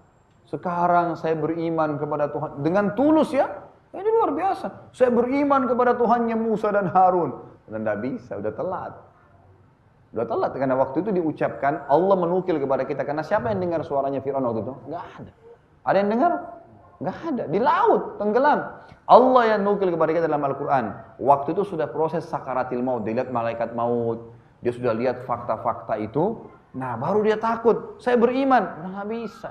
sekarang saya beriman kepada Tuhan. Dengan tulus ya, ini luar biasa. Saya beriman kepada Tuhannya Musa dan Harun. Dan tidak bisa, udah telat. Udah telat, karena waktu itu diucapkan, Allah menukil kepada kita. Karena siapa yang dengar suaranya Fir'aun waktu itu? Nggak ada. Ada yang dengar? Nggak ada. Di laut, tenggelam. Allah yang nukil kepada kita dalam Al-Quran. Waktu itu sudah proses sakaratil maut. Dia lihat malaikat maut. Dia sudah lihat fakta-fakta itu. Nah, baru dia takut. Saya beriman. Nggak bisa.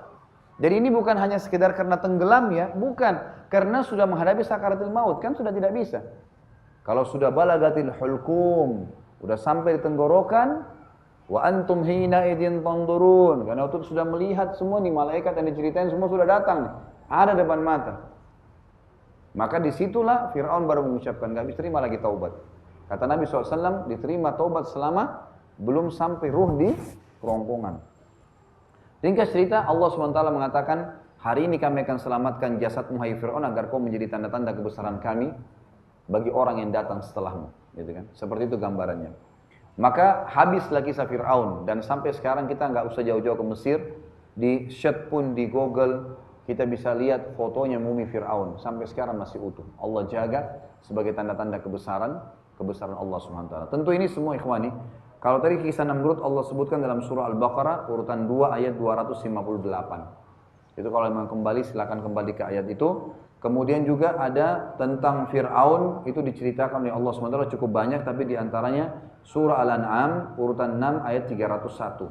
Jadi ini bukan hanya sekedar karena tenggelam ya. Bukan. Karena sudah menghadapi sakaratil maut. Kan sudah tidak bisa. Kalau sudah balagatil hulkum. Udah sampai di tenggorokan. Wa antum hina idin tandurun. Karena waktu itu sudah melihat semua nih. Malaikat yang diceritain semua sudah datang nih. Ada depan mata. Maka disitulah Fir'aun baru mengucapkan, gak bisa terima lagi taubat. Kata Nabi SAW, diterima taubat selama belum sampai ruh di kerongkongan. Ringkas cerita, Allah SWT mengatakan, hari ini kami akan selamatkan jasadmu hai Fir'aun agar kau menjadi tanda-tanda kebesaran kami bagi orang yang datang setelahmu, gitu kan? Seperti itu gambarannya. Maka habislah kisah Fir'aun, dan sampai sekarang kita nggak usah jauh-jauh ke Mesir, di search pun di Google kita bisa lihat fotonya mumi Fir'aun, sampai sekarang masih utuh. Allah jaga sebagai tanda-tanda kebesaran Allah Subhanahu wa taala. Tentu ini semua ikhwani, kalau tadi kisah Namrud Allah sebutkan dalam surah Al-Baqarah urutan 2 ayat 258. Itu kalau memang kembali silakan kembali ke ayat itu. Kemudian juga ada tentang Fir'aun, itu diceritakan oleh Allah SWT cukup banyak, tapi diantaranya surah Al-An'am urutan 6 ayat 301.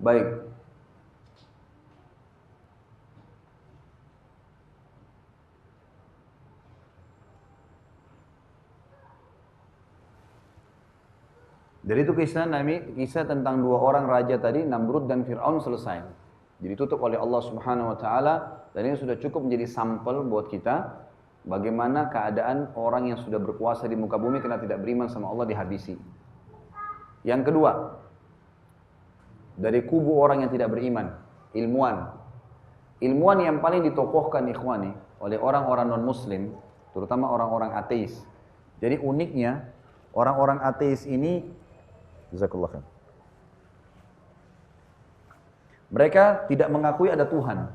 Baik. Dari itu kisah tentang dua orang raja tadi, Namrud dan Fir'aun selesai. Jadi tutup oleh Allah Subhanahu wa taala, dan ini sudah cukup menjadi sampel buat kita bagaimana keadaan orang yang sudah berkuasa di muka bumi karena tidak beriman sama Allah dihabisi. Yang kedua, dari kubu orang yang tidak beriman, ilmuwan. Ilmuwan yang paling ditokohkan ikhwani oleh orang-orang non-muslim, terutama orang-orang ateis. Jadi uniknya, orang-orang ateis ini jazakallah khair, mereka tidak mengakui ada Tuhan.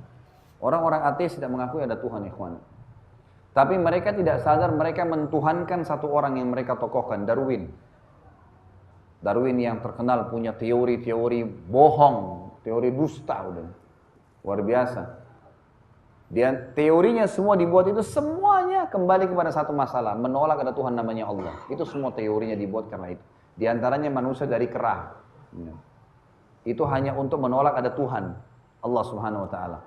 Orang-orang ateis tidak mengakui ada Tuhan, ikhwan. Tapi mereka tidak sadar mereka mentuhankan satu orang yang mereka tokohkan, Darwin. Darwin yang terkenal punya teori-teori bohong, teori dusta udah. Luar biasa. Dia teorinya semua dibuat itu semuanya kembali kepada satu masalah, menolak ada Tuhan namanya Allah. Itu semua teorinya dibuat karena itu. Di antaranya manusia dari kera. Itu hanya untuk menolak ada Tuhan, Allah Subhanahu wa taala.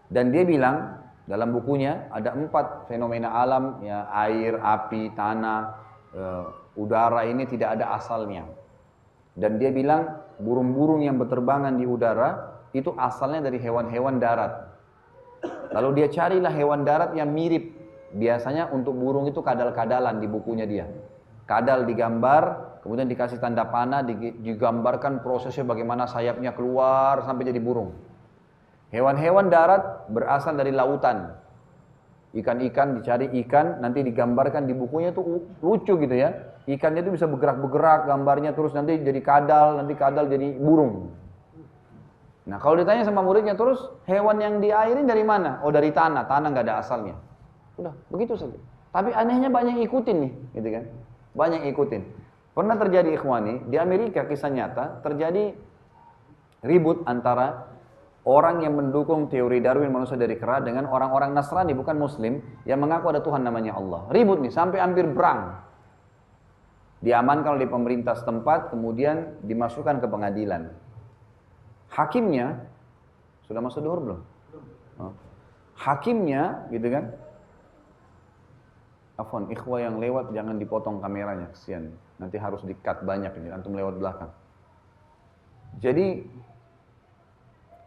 Dan dia bilang dalam bukunya ada 4 fenomena alam, ya, air, api, tanah, udara ini tidak ada asalnya. Dan dia bilang burung-burung yang berterbangan di udara itu asalnya dari hewan-hewan darat. Lalu dia carilah hewan darat yang mirip. Biasanya untuk burung itu kadal-kadalan di bukunya dia. Kadal digambar, kemudian dikasih tanda panah, digambarkan prosesnya bagaimana sayapnya keluar sampai jadi burung. Hewan-hewan darat berasal dari lautan. Ikan-ikan, dicari ikan, nanti digambarkan di bukunya itu lucu gitu ya. Ikannya itu bisa bergerak-bergerak gambarnya, terus nanti jadi kadal, nanti kadal jadi burung. Nah kalau ditanya sama muridnya terus, hewan yang di air ini dari mana? Oh dari tanah, tanah nggak ada asalnya. Udah, begitu saja. Tapi anehnya banyak yang ikutin nih, gitu kan. Banyak yang ikutin. Pernah terjadi ikhwani, di Amerika kisah nyata, terjadi ribut antara orang yang mendukung teori Darwin manusia dari kera dengan orang-orang Nasrani, bukan Muslim, yang mengaku ada Tuhan namanya Allah. Ribut nih, sampai hampir perang. Diamankan oleh pemerintah setempat, kemudian dimasukkan ke pengadilan. Hakimnya, sudah masuk duhur belum? Oh. Hakimnya, gitu kan, afwan, ikhwah yang lewat jangan dipotong kameranya, kesian. Nanti harus di-cut banyak ini, antum lewat belakang. Jadi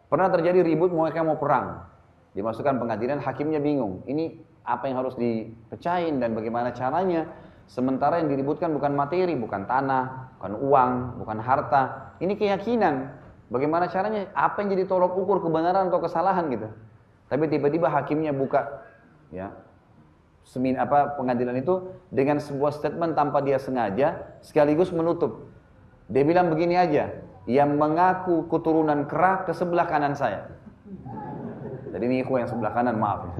pernah terjadi ribut, mereka mau perang. Dimasukkan pengadilan, hakimnya bingung. Ini apa yang harus dipecahin dan bagaimana caranya. Sementara yang diributkan bukan materi, bukan tanah, bukan uang, bukan harta. Ini keyakinan. Bagaimana caranya? Apa yang jadi tolok ukur kebenaran atau kesalahan gitu. Tapi tiba-tiba hakimnya buka, ya, pengadilan itu dengan sebuah statement tanpa dia sengaja, sekaligus menutup. Dia bilang begini aja, yang mengaku keturunan kera ke sebelah kanan saya. Jadi ini ikhwan yang sebelah kanan, maaf.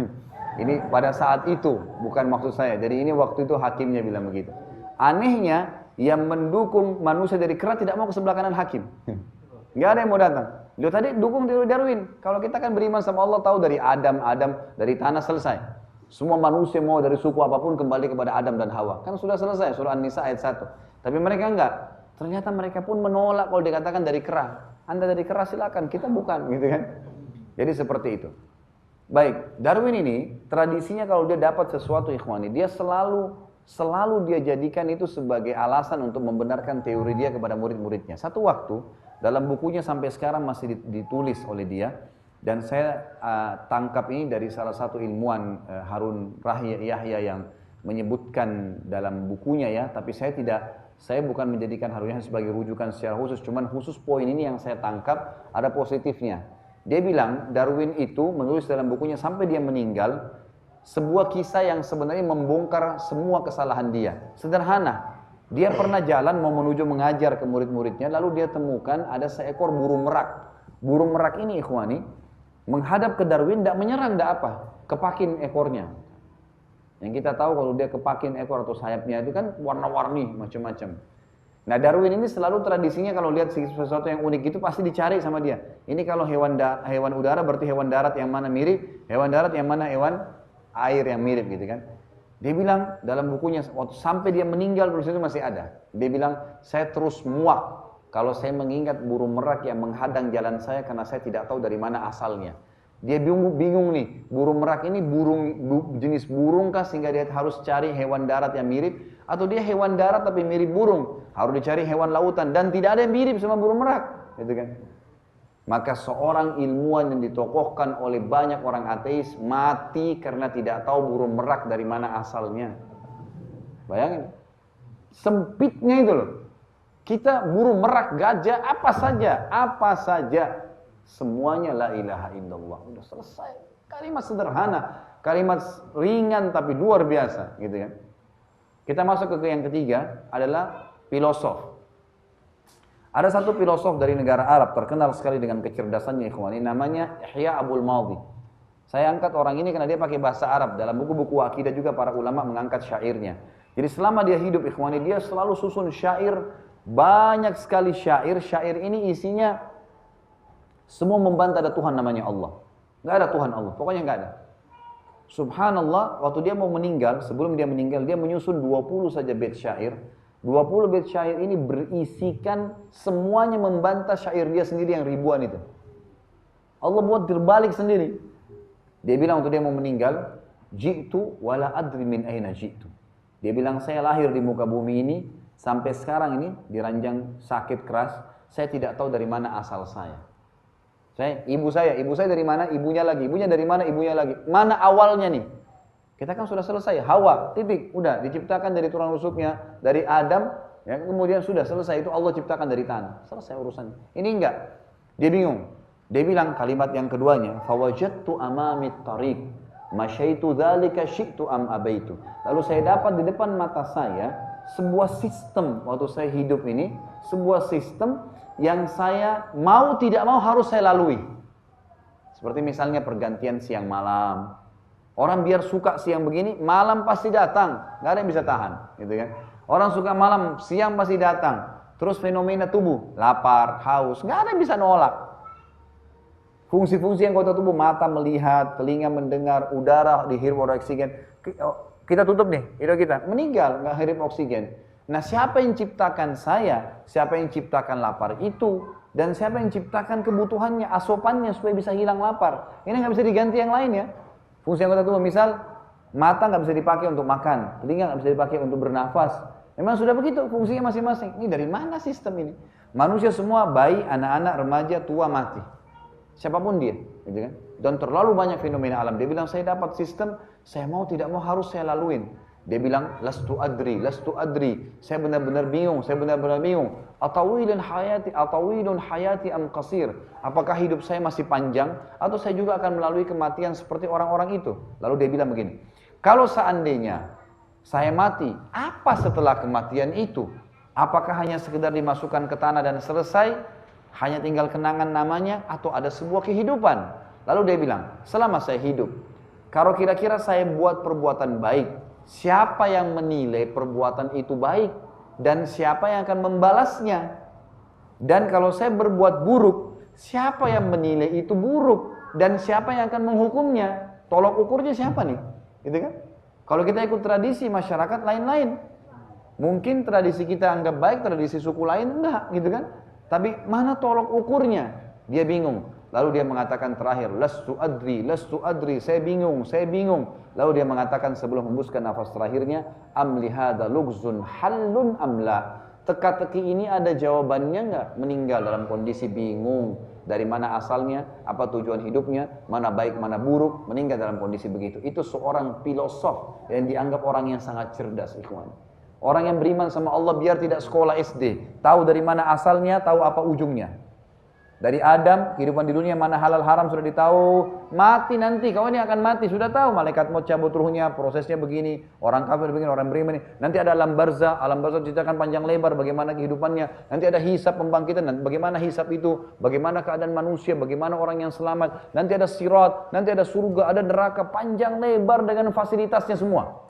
Ini pada saat itu, bukan maksud saya. Jadi ini waktu itu hakimnya bilang begitu. Anehnya, yang mendukung manusia dari kera tidak mau ke sebelah kanan hakim. Nggak ada yang mau datang. Dia tadi dukung teori Darwin. Kalau kita kan beriman sama Allah, tahu dari Adam dari tanah selesai. Semua manusia mau dari suku apapun kembali kepada Adam dan Hawa. Kan sudah selesai, surah An-Nisa ayat 1. Tapi mereka enggak. Ternyata mereka pun menolak kalau dikatakan dari kera. Anda dari kera silakan, kita bukan, gitu kan. Jadi seperti itu. Baik, Darwin ini tradisinya kalau dia dapat sesuatu ikhwani, dia selalu dia jadikan itu sebagai alasan untuk membenarkan teori dia kepada murid-muridnya. Satu waktu dalam bukunya sampai sekarang masih ditulis oleh dia, Dan saya tangkap ini dari salah satu ilmuwan Harun Yahya yang menyebutkan dalam bukunya ya, tapi saya bukan menjadikan Harun Yahya sebagai rujukan secara khusus, cuman khusus poin ini yang saya tangkap ada positifnya. Dia bilang Darwin itu menulis dalam bukunya sampai dia meninggal sebuah kisah yang sebenarnya membongkar semua kesalahan dia. Sederhana, dia pernah jalan mau menuju mengajar ke murid-muridnya, lalu dia temukan ada seekor burung merak. Burung merak ini ikhwani menghadap ke Darwin, tidak menyerang, tidak apa, kepakin ekornya. Yang kita tahu kalau dia kepakin ekor atau sayapnya itu kan warna-warni macam-macam. Nah Darwin ini selalu tradisinya kalau lihat sesuatu yang unik itu pasti dicari sama dia. Ini kalau hewan udara berarti hewan darat yang mana mirip, hewan darat yang mana hewan air yang mirip gitu kan. Dia bilang dalam bukunya waktu sampai dia meninggal terus itu masih ada. Dia bilang saya terus muak kalau saya mengingat burung merak yang menghadang jalan saya karena saya tidak tahu dari mana asalnya. Dia bingung nih, burung merak ini jenis burung kah sehingga dia harus cari hewan darat yang mirip, atau dia hewan darat tapi mirip burung, harus dicari hewan lautan dan tidak ada yang mirip sama burung merak, gitu kan? Maka seorang ilmuwan yang ditokohkan oleh banyak orang ateis mati karena tidak tahu burung merak dari mana asalnya. Bayangin, sempitnya itu loh. Kita burung merak, gajah, apa saja. Semuanya la ilaha illallah. Udah selesai. Kalimat sederhana, kalimat ringan tapi luar biasa, gitu kan. Kita masuk ke yang ketiga adalah filosof. Ada satu filosof dari negara Arab terkenal sekali dengan kecerdasannya ikhwani, namanya Ihya Abul Madi. Saya angkat orang ini karena dia pakai bahasa Arab. Dalam buku-buku akidah juga para ulama mengangkat syairnya. Jadi selama dia hidup ikhwani, dia selalu susun syair, banyak sekali syair. Syair ini isinya semua membantah ada Tuhan namanya Allah. Nggak ada Tuhan Allah, pokoknya nggak ada. Subhanallah, waktu dia mau meninggal, sebelum dia meninggal, dia menyusun 20 saja bait syair. 20 bait syair ini berisikan semuanya membantah syair dia sendiri yang ribuan itu. Allah buat terbalik sendiri. Dia bilang waktu dia mau meninggal, ji'tu wala adri min aina ji'tu. Dia bilang saya lahir di muka bumi ini, sampai sekarang ini diranjang sakit keras, saya tidak tahu dari mana asal saya. Ibu saya dari mana? Ibunya lagi. Ibunya dari mana? Ibunya lagi. Mana awalnya nih? Kita kan sudah selesai. Hawa, titik. Udah diciptakan dari tulang rusuknya, dari Adam, ya, kemudian sudah selesai. Itu Allah ciptakan dari tanah. Selesai urusannya. Ini enggak. Dia bingung. Dia bilang kalimat yang keduanya, fawajadtu amami tariq, masyaitu dzalika syi'tu am abaitu. Lalu saya dapat di depan mata saya sebuah sistem waktu saya hidup ini, sebuah sistem yang saya mau tidak mau harus saya lalui. Seperti misalnya pergantian siang malam. Orang biar suka siang begini, malam pasti datang, nggak ada yang bisa tahan, gitu kan? Orang suka malam, siang pasti datang. Terus fenomena tubuh, lapar, haus, nggak ada yang bisa nolak. Fungsi-fungsi yang kota tubuh, mata melihat, telinga mendengar, udara dihirup oleh oksigen. Kita tutup nih, hidung kita meninggal, nggak hirup oksigen. Nah siapa yang ciptakan saya, siapa yang ciptakan lapar itu, dan siapa yang ciptakan kebutuhannya, asupannya supaya bisa hilang lapar. Ini nggak bisa diganti yang lain ya. Fungsi anggota tubuh, misal mata nggak bisa dipakai untuk makan, telinga nggak bisa dipakai untuk bernafas. Memang sudah begitu fungsinya masing-masing. Ini dari mana sistem ini? Manusia semua, bayi, anak-anak, remaja, tua, mati. Siapapun dia, gitu kan? Dan terlalu banyak fenomena alam. Dia bilang saya dapat sistem, saya mau tidak mau harus saya laluin. Dia bilang, lastu adri. Saya benar-benar bingung, Atawilun hayati am qasir. Apakah hidup saya masih panjang, atau saya juga akan melalui kematian seperti orang-orang itu? Lalu dia bilang begini, kalau seandainya saya mati, apa setelah kematian itu? Apakah hanya sekedar dimasukkan ke tanah dan selesai? Hanya tinggal kenangan namanya, atau ada sebuah kehidupan? Lalu dia bilang, selama saya hidup, kalau kira-kira saya buat perbuatan baik, siapa yang menilai perbuatan itu baik dan siapa yang akan membalasnya? Dan kalau saya berbuat buruk, siapa yang menilai itu buruk dan siapa yang akan menghukumnya? Tolok ukurnya siapa nih? Gitu kan? Kalau kita ikut tradisi masyarakat lain-lain, mungkin tradisi kita anggap baik, tradisi suku lain enggak, gitu kan? Tapi mana tolok ukurnya? Dia bingung. Lalu dia mengatakan terakhir, lastu adri, saya bingung. Lalu dia mengatakan sebelum hembuskan nafas terakhirnya, amli hadza lughzun hallun amla. Teka-teki ini ada jawabannya enggak? Meninggal dalam kondisi bingung, dari mana asalnya, apa tujuan hidupnya, mana baik, mana buruk, meninggal dalam kondisi begitu. Itu seorang filosof yang dianggap orang yang sangat cerdas, ikhwan. Orang yang beriman sama Allah biar tidak sekolah SD, tahu dari mana asalnya, tahu apa ujungnya. Dari Adam, kehidupan di dunia, mana halal haram sudah ditahu. Mati nanti, kau ini akan mati, sudah tahu. Malaikat mau cabut ruhnya, prosesnya begini. Orang kafir begini, orang beriman ini. Nanti ada alam barzah ceritakan panjang lebar bagaimana kehidupannya. Nanti ada hisab pembangkitan, dan bagaimana hisab itu, bagaimana keadaan manusia, bagaimana orang yang selamat. Nanti ada sirat, nanti ada surga, ada neraka, panjang lebar dengan fasilitasnya semua.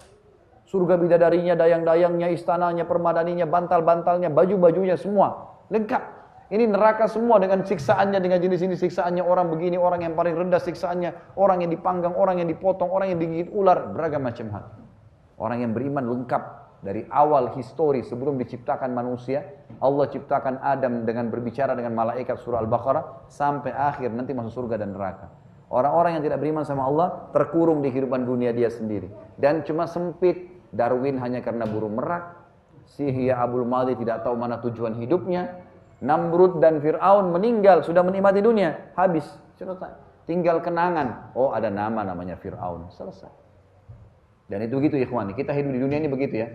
Surga bidadarinya, dayang-dayangnya, istananya, permadaninya, bantal-bantalnya, baju-bajunya, semua lengkap. Ini neraka semua dengan siksaannya, dengan jenis ini siksaannya, orang begini, orang yang paling rendah siksaannya, orang yang dipanggang, orang yang dipotong, orang yang digigit ular, beragam macam hal. Orang yang beriman lengkap dari awal histori sebelum diciptakan manusia, Allah ciptakan Adam dengan berbicara dengan malaikat surah Al-Baqarah sampai akhir nanti masuk surga dan neraka. Orang-orang yang tidak beriman sama Allah terkurung di kehidupan dunia dia sendiri dan cuma sempit. Darwin hanya karena burung merak, Sihya Abul Madi tidak tahu mana tujuan hidupnya. Namrud dan Fir'aun meninggal, sudah menikmati dunia, habis, selesai. Tinggal kenangan, oh ada namanya Fir'aun, selesai. Dan itu begitu ikhwan, kita hidup di dunia ini begitu ya.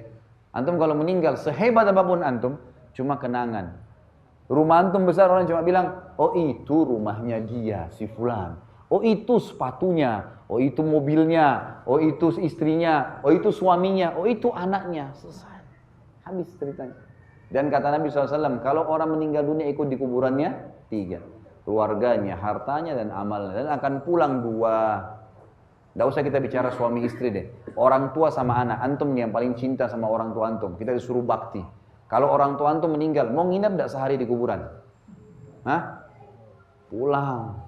Antum kalau meninggal, sehebat apapun antum, cuma kenangan. Rumah antum besar, orang cuma bilang, oh itu rumahnya dia, si fulan. Oh itu sepatunya, oh itu mobilnya, oh itu istrinya, oh itu suaminya, oh itu anaknya, selesai. Habis ceritanya. Dan kata Nabi SAW, kalau orang meninggal dunia ikut di kuburannya, 3. Keluarganya, hartanya, dan amalnya. Dan akan pulang 2. Tidak usah kita bicara suami istri deh. Orang tua sama anak. Antum yang paling cinta sama orang tua antum. Kita disuruh bakti. Kalau orang tua antum meninggal, mau nginap tidak sehari di kuburan? Hah? Pulang.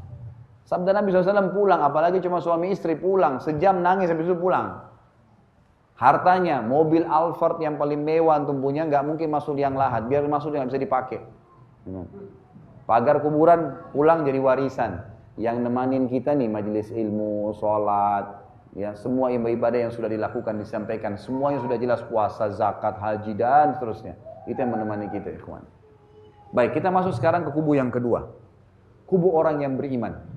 Sabda Nabi SAW pulang. Apalagi cuma suami istri pulang. Sejam nangis habis itu pulang. Hartanya, mobil Alphard yang paling mewah antum punya, nggak mungkin masuk liang lahat. Biar masuk dia nggak bisa dipakai. Pagar kuburan pulang jadi warisan. Yang nemanin kita nih majelis ilmu, sholat, ya semua ibadah yang sudah dilakukan disampaikan, semuanya sudah jelas, puasa, zakat, haji dan seterusnya. Itu yang menemani kita, ikhwan. Baik, kita masuk sekarang ke kubu yang kedua. Kubu orang yang beriman.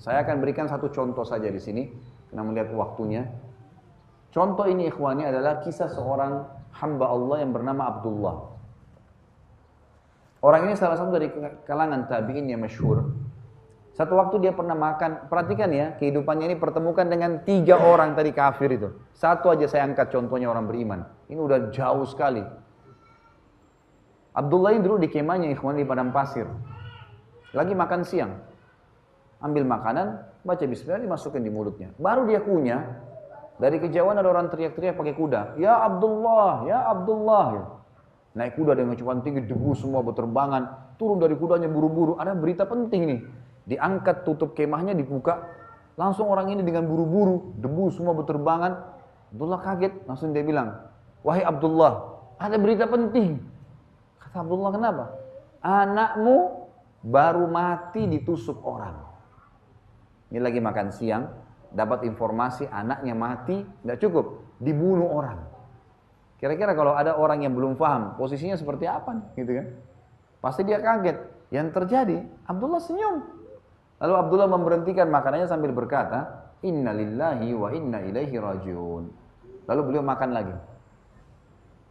Saya akan berikan satu contoh saja di sini karena melihat waktunya. Contoh ini ikhwani adalah kisah seorang hamba Allah yang bernama Abdullah. Orang ini salah satu dari kalangan tabi'in yang masyhur. Satu waktu dia pernah makan, perhatikan ya, kehidupannya ini pertemukan dengan 3 orang tadi kafir itu. Satu aja saya angkat contohnya orang beriman. Ini udah jauh sekali. Abdullah ini dulu di kemahnya ikhwani di padang pasir. Lagi makan siang. Ambil makanan, baca bismillah, dimasukin di mulutnya. Baru dia kunyah. Dari kejauhan ada orang teriak-teriak pakai kuda. Ya Abdullah, ya Abdullah. Naik kuda dengan kecepatan tinggi, debu semua berterbangan. Turun dari kudanya buru-buru. Ada berita penting nih. Diangkat tutup kemahnya, dibuka. Langsung orang ini dengan buru-buru. Debu semua berterbangan. Abdullah kaget. Langsung dia bilang, wahai Abdullah, ada berita penting. Kata Abdullah, kenapa? Anakmu baru mati ditusuk orang. Ini lagi makan siang. Dapat informasi anaknya mati, tidak cukup, dibunuh orang. Kira-kira kalau ada orang yang belum paham, posisinya seperti apa nih, gitu kan? Pasti dia kaget. Yang terjadi, Abdullah senyum. Lalu Abdullah memberhentikan makanannya sambil berkata, Inna lillahi wa inna ilaihi rajiun. Lalu beliau makan lagi.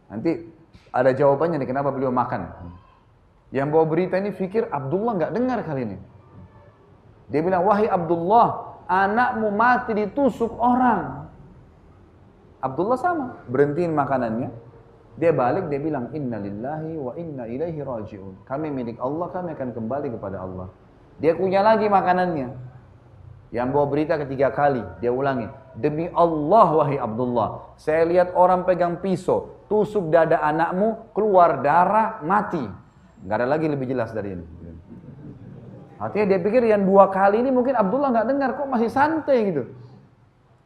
Nanti ada jawabannya nih kenapa beliau makan. Yang bawa berita ini pikir Abdullah nggak dengar kali ini. Dia bilang, wahai Abdullah, anakmu mati ditusuk orang. Abdullah sama, berhentiin makanannya. Dia balik, dia bilang, Inna lillahi wa inna ilaihi raji'un. Kami milik Allah, kami akan kembali kepada Allah. Dia kunyah lagi makanannya. Yang bawa berita ketiga kali, dia ulangi. Demi Allah, wahai Abdullah, saya lihat orang pegang pisau, tusuk dada anakmu, keluar darah, mati. Gak ada lagi lebih jelas dari ini. Artinya dia pikir yang 2 kali ini mungkin Abdullah nggak dengar, kok masih santai gitu.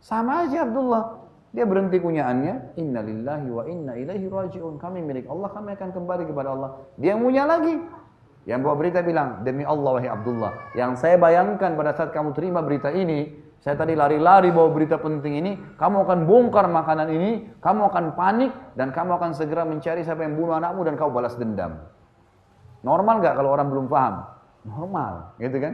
Sama aja Abdullah. Dia berhenti kunyaannya. Inna lillahi wa inna ilaihi raji'un. Kami milik Allah, kami akan kembali kepada Allah. Dia ngunyah lagi. Yang bawa berita bilang, demi Allah wahai Abdullah, yang saya bayangkan pada saat kamu terima berita ini, saya tadi lari-lari bawa berita penting ini, kamu akan bongkar makanan ini, kamu akan panik, dan kamu akan segera mencari siapa yang bunuh anakmu dan kau balas dendam. Normal nggak kalau orang belum paham? Normal, gitu kan?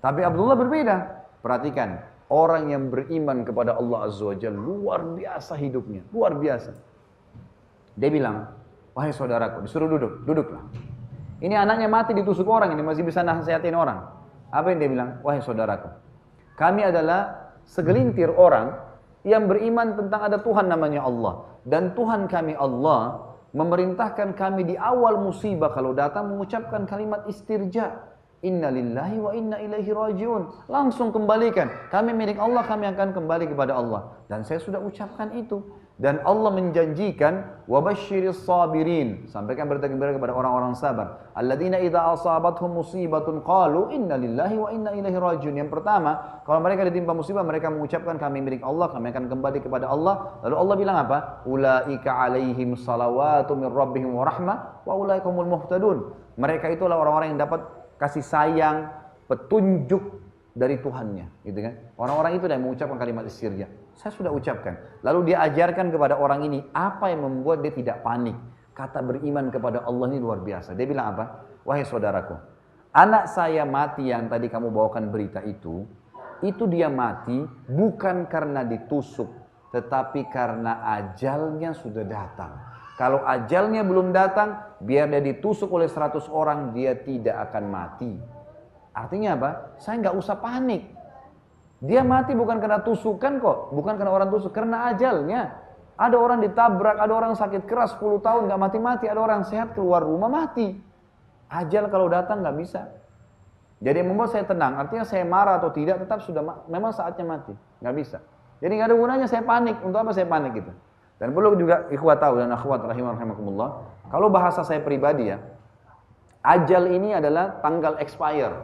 Tapi Abdullah berbeda. Perhatikan, orang yang beriman kepada Allah Azza wa Jalla luar biasa hidupnya, luar biasa. Dia bilang, wahai saudaraku, disuruh duduk, duduklah. Ini anaknya mati ditusuk orang, ini masih bisa nasihatin orang. Apa yang dia bilang? Wahai saudaraku, kami adalah segelintir orang yang beriman tentang ada Tuhan namanya Allah. Dan Tuhan kami Allah memerintahkan kami di awal musibah kalau datang mengucapkan kalimat istirja. Inna lillahi wa inna ilaihi rajiun. Langsung kembalikan. Kami milik Allah, kami akan kembali kepada Allah. Dan saya sudah ucapkan itu. Dan Allah menjanjikan wabasyiris sabirin. Sampaikan berita gembira kepada orang-orang sabar. Alladzina idza asabathum musibatun qalu inna lillahi wa inna ilaihi rajiun. Yang pertama, kalau mereka ditimpa musibah, mereka mengucapkan kami milik Allah, kami akan kembali kepada Allah. Lalu Allah bilang apa? Ulaika alaihim salawatu min rabbihim wa rahmah wa ulaikumul muhtadun. Mereka itulah orang-orang yang dapat kasih sayang, petunjuk dari Tuhannya, gitu kan? Orang-orang itu yang mengucapkan kalimat istirja. Saya sudah ucapkan. Lalu dia ajarkan kepada orang ini apa yang membuat dia tidak panik. Kata beriman kepada Allah ini luar biasa. Dia bilang apa? Wahai saudaraku, anak saya mati yang tadi kamu bawakan berita itu dia mati bukan karena ditusuk, tetapi karena ajalnya sudah datang. Kalau ajalnya belum datang, biar dia ditusuk oleh 100 orang, dia tidak akan mati. Artinya apa? Saya nggak usah panik. Dia mati bukan karena tusukan kok, bukan karena orang tusuk, karena ajalnya. Ada orang ditabrak, ada orang sakit keras 10 tahun nggak mati-mati, ada orang sehat keluar rumah mati. Ajal kalau datang nggak bisa. Jadi yang membuat saya tenang, artinya saya marah atau tidak, tetap sudah memang saatnya mati, nggak bisa. Jadi nggak ada gunanya saya panik. Untuk apa saya panik gitu? Dan perlu juga ikhwat tahu dan akhwat rahimakumullah, kalau bahasa saya pribadi ya, ajal ini adalah tanggal expire.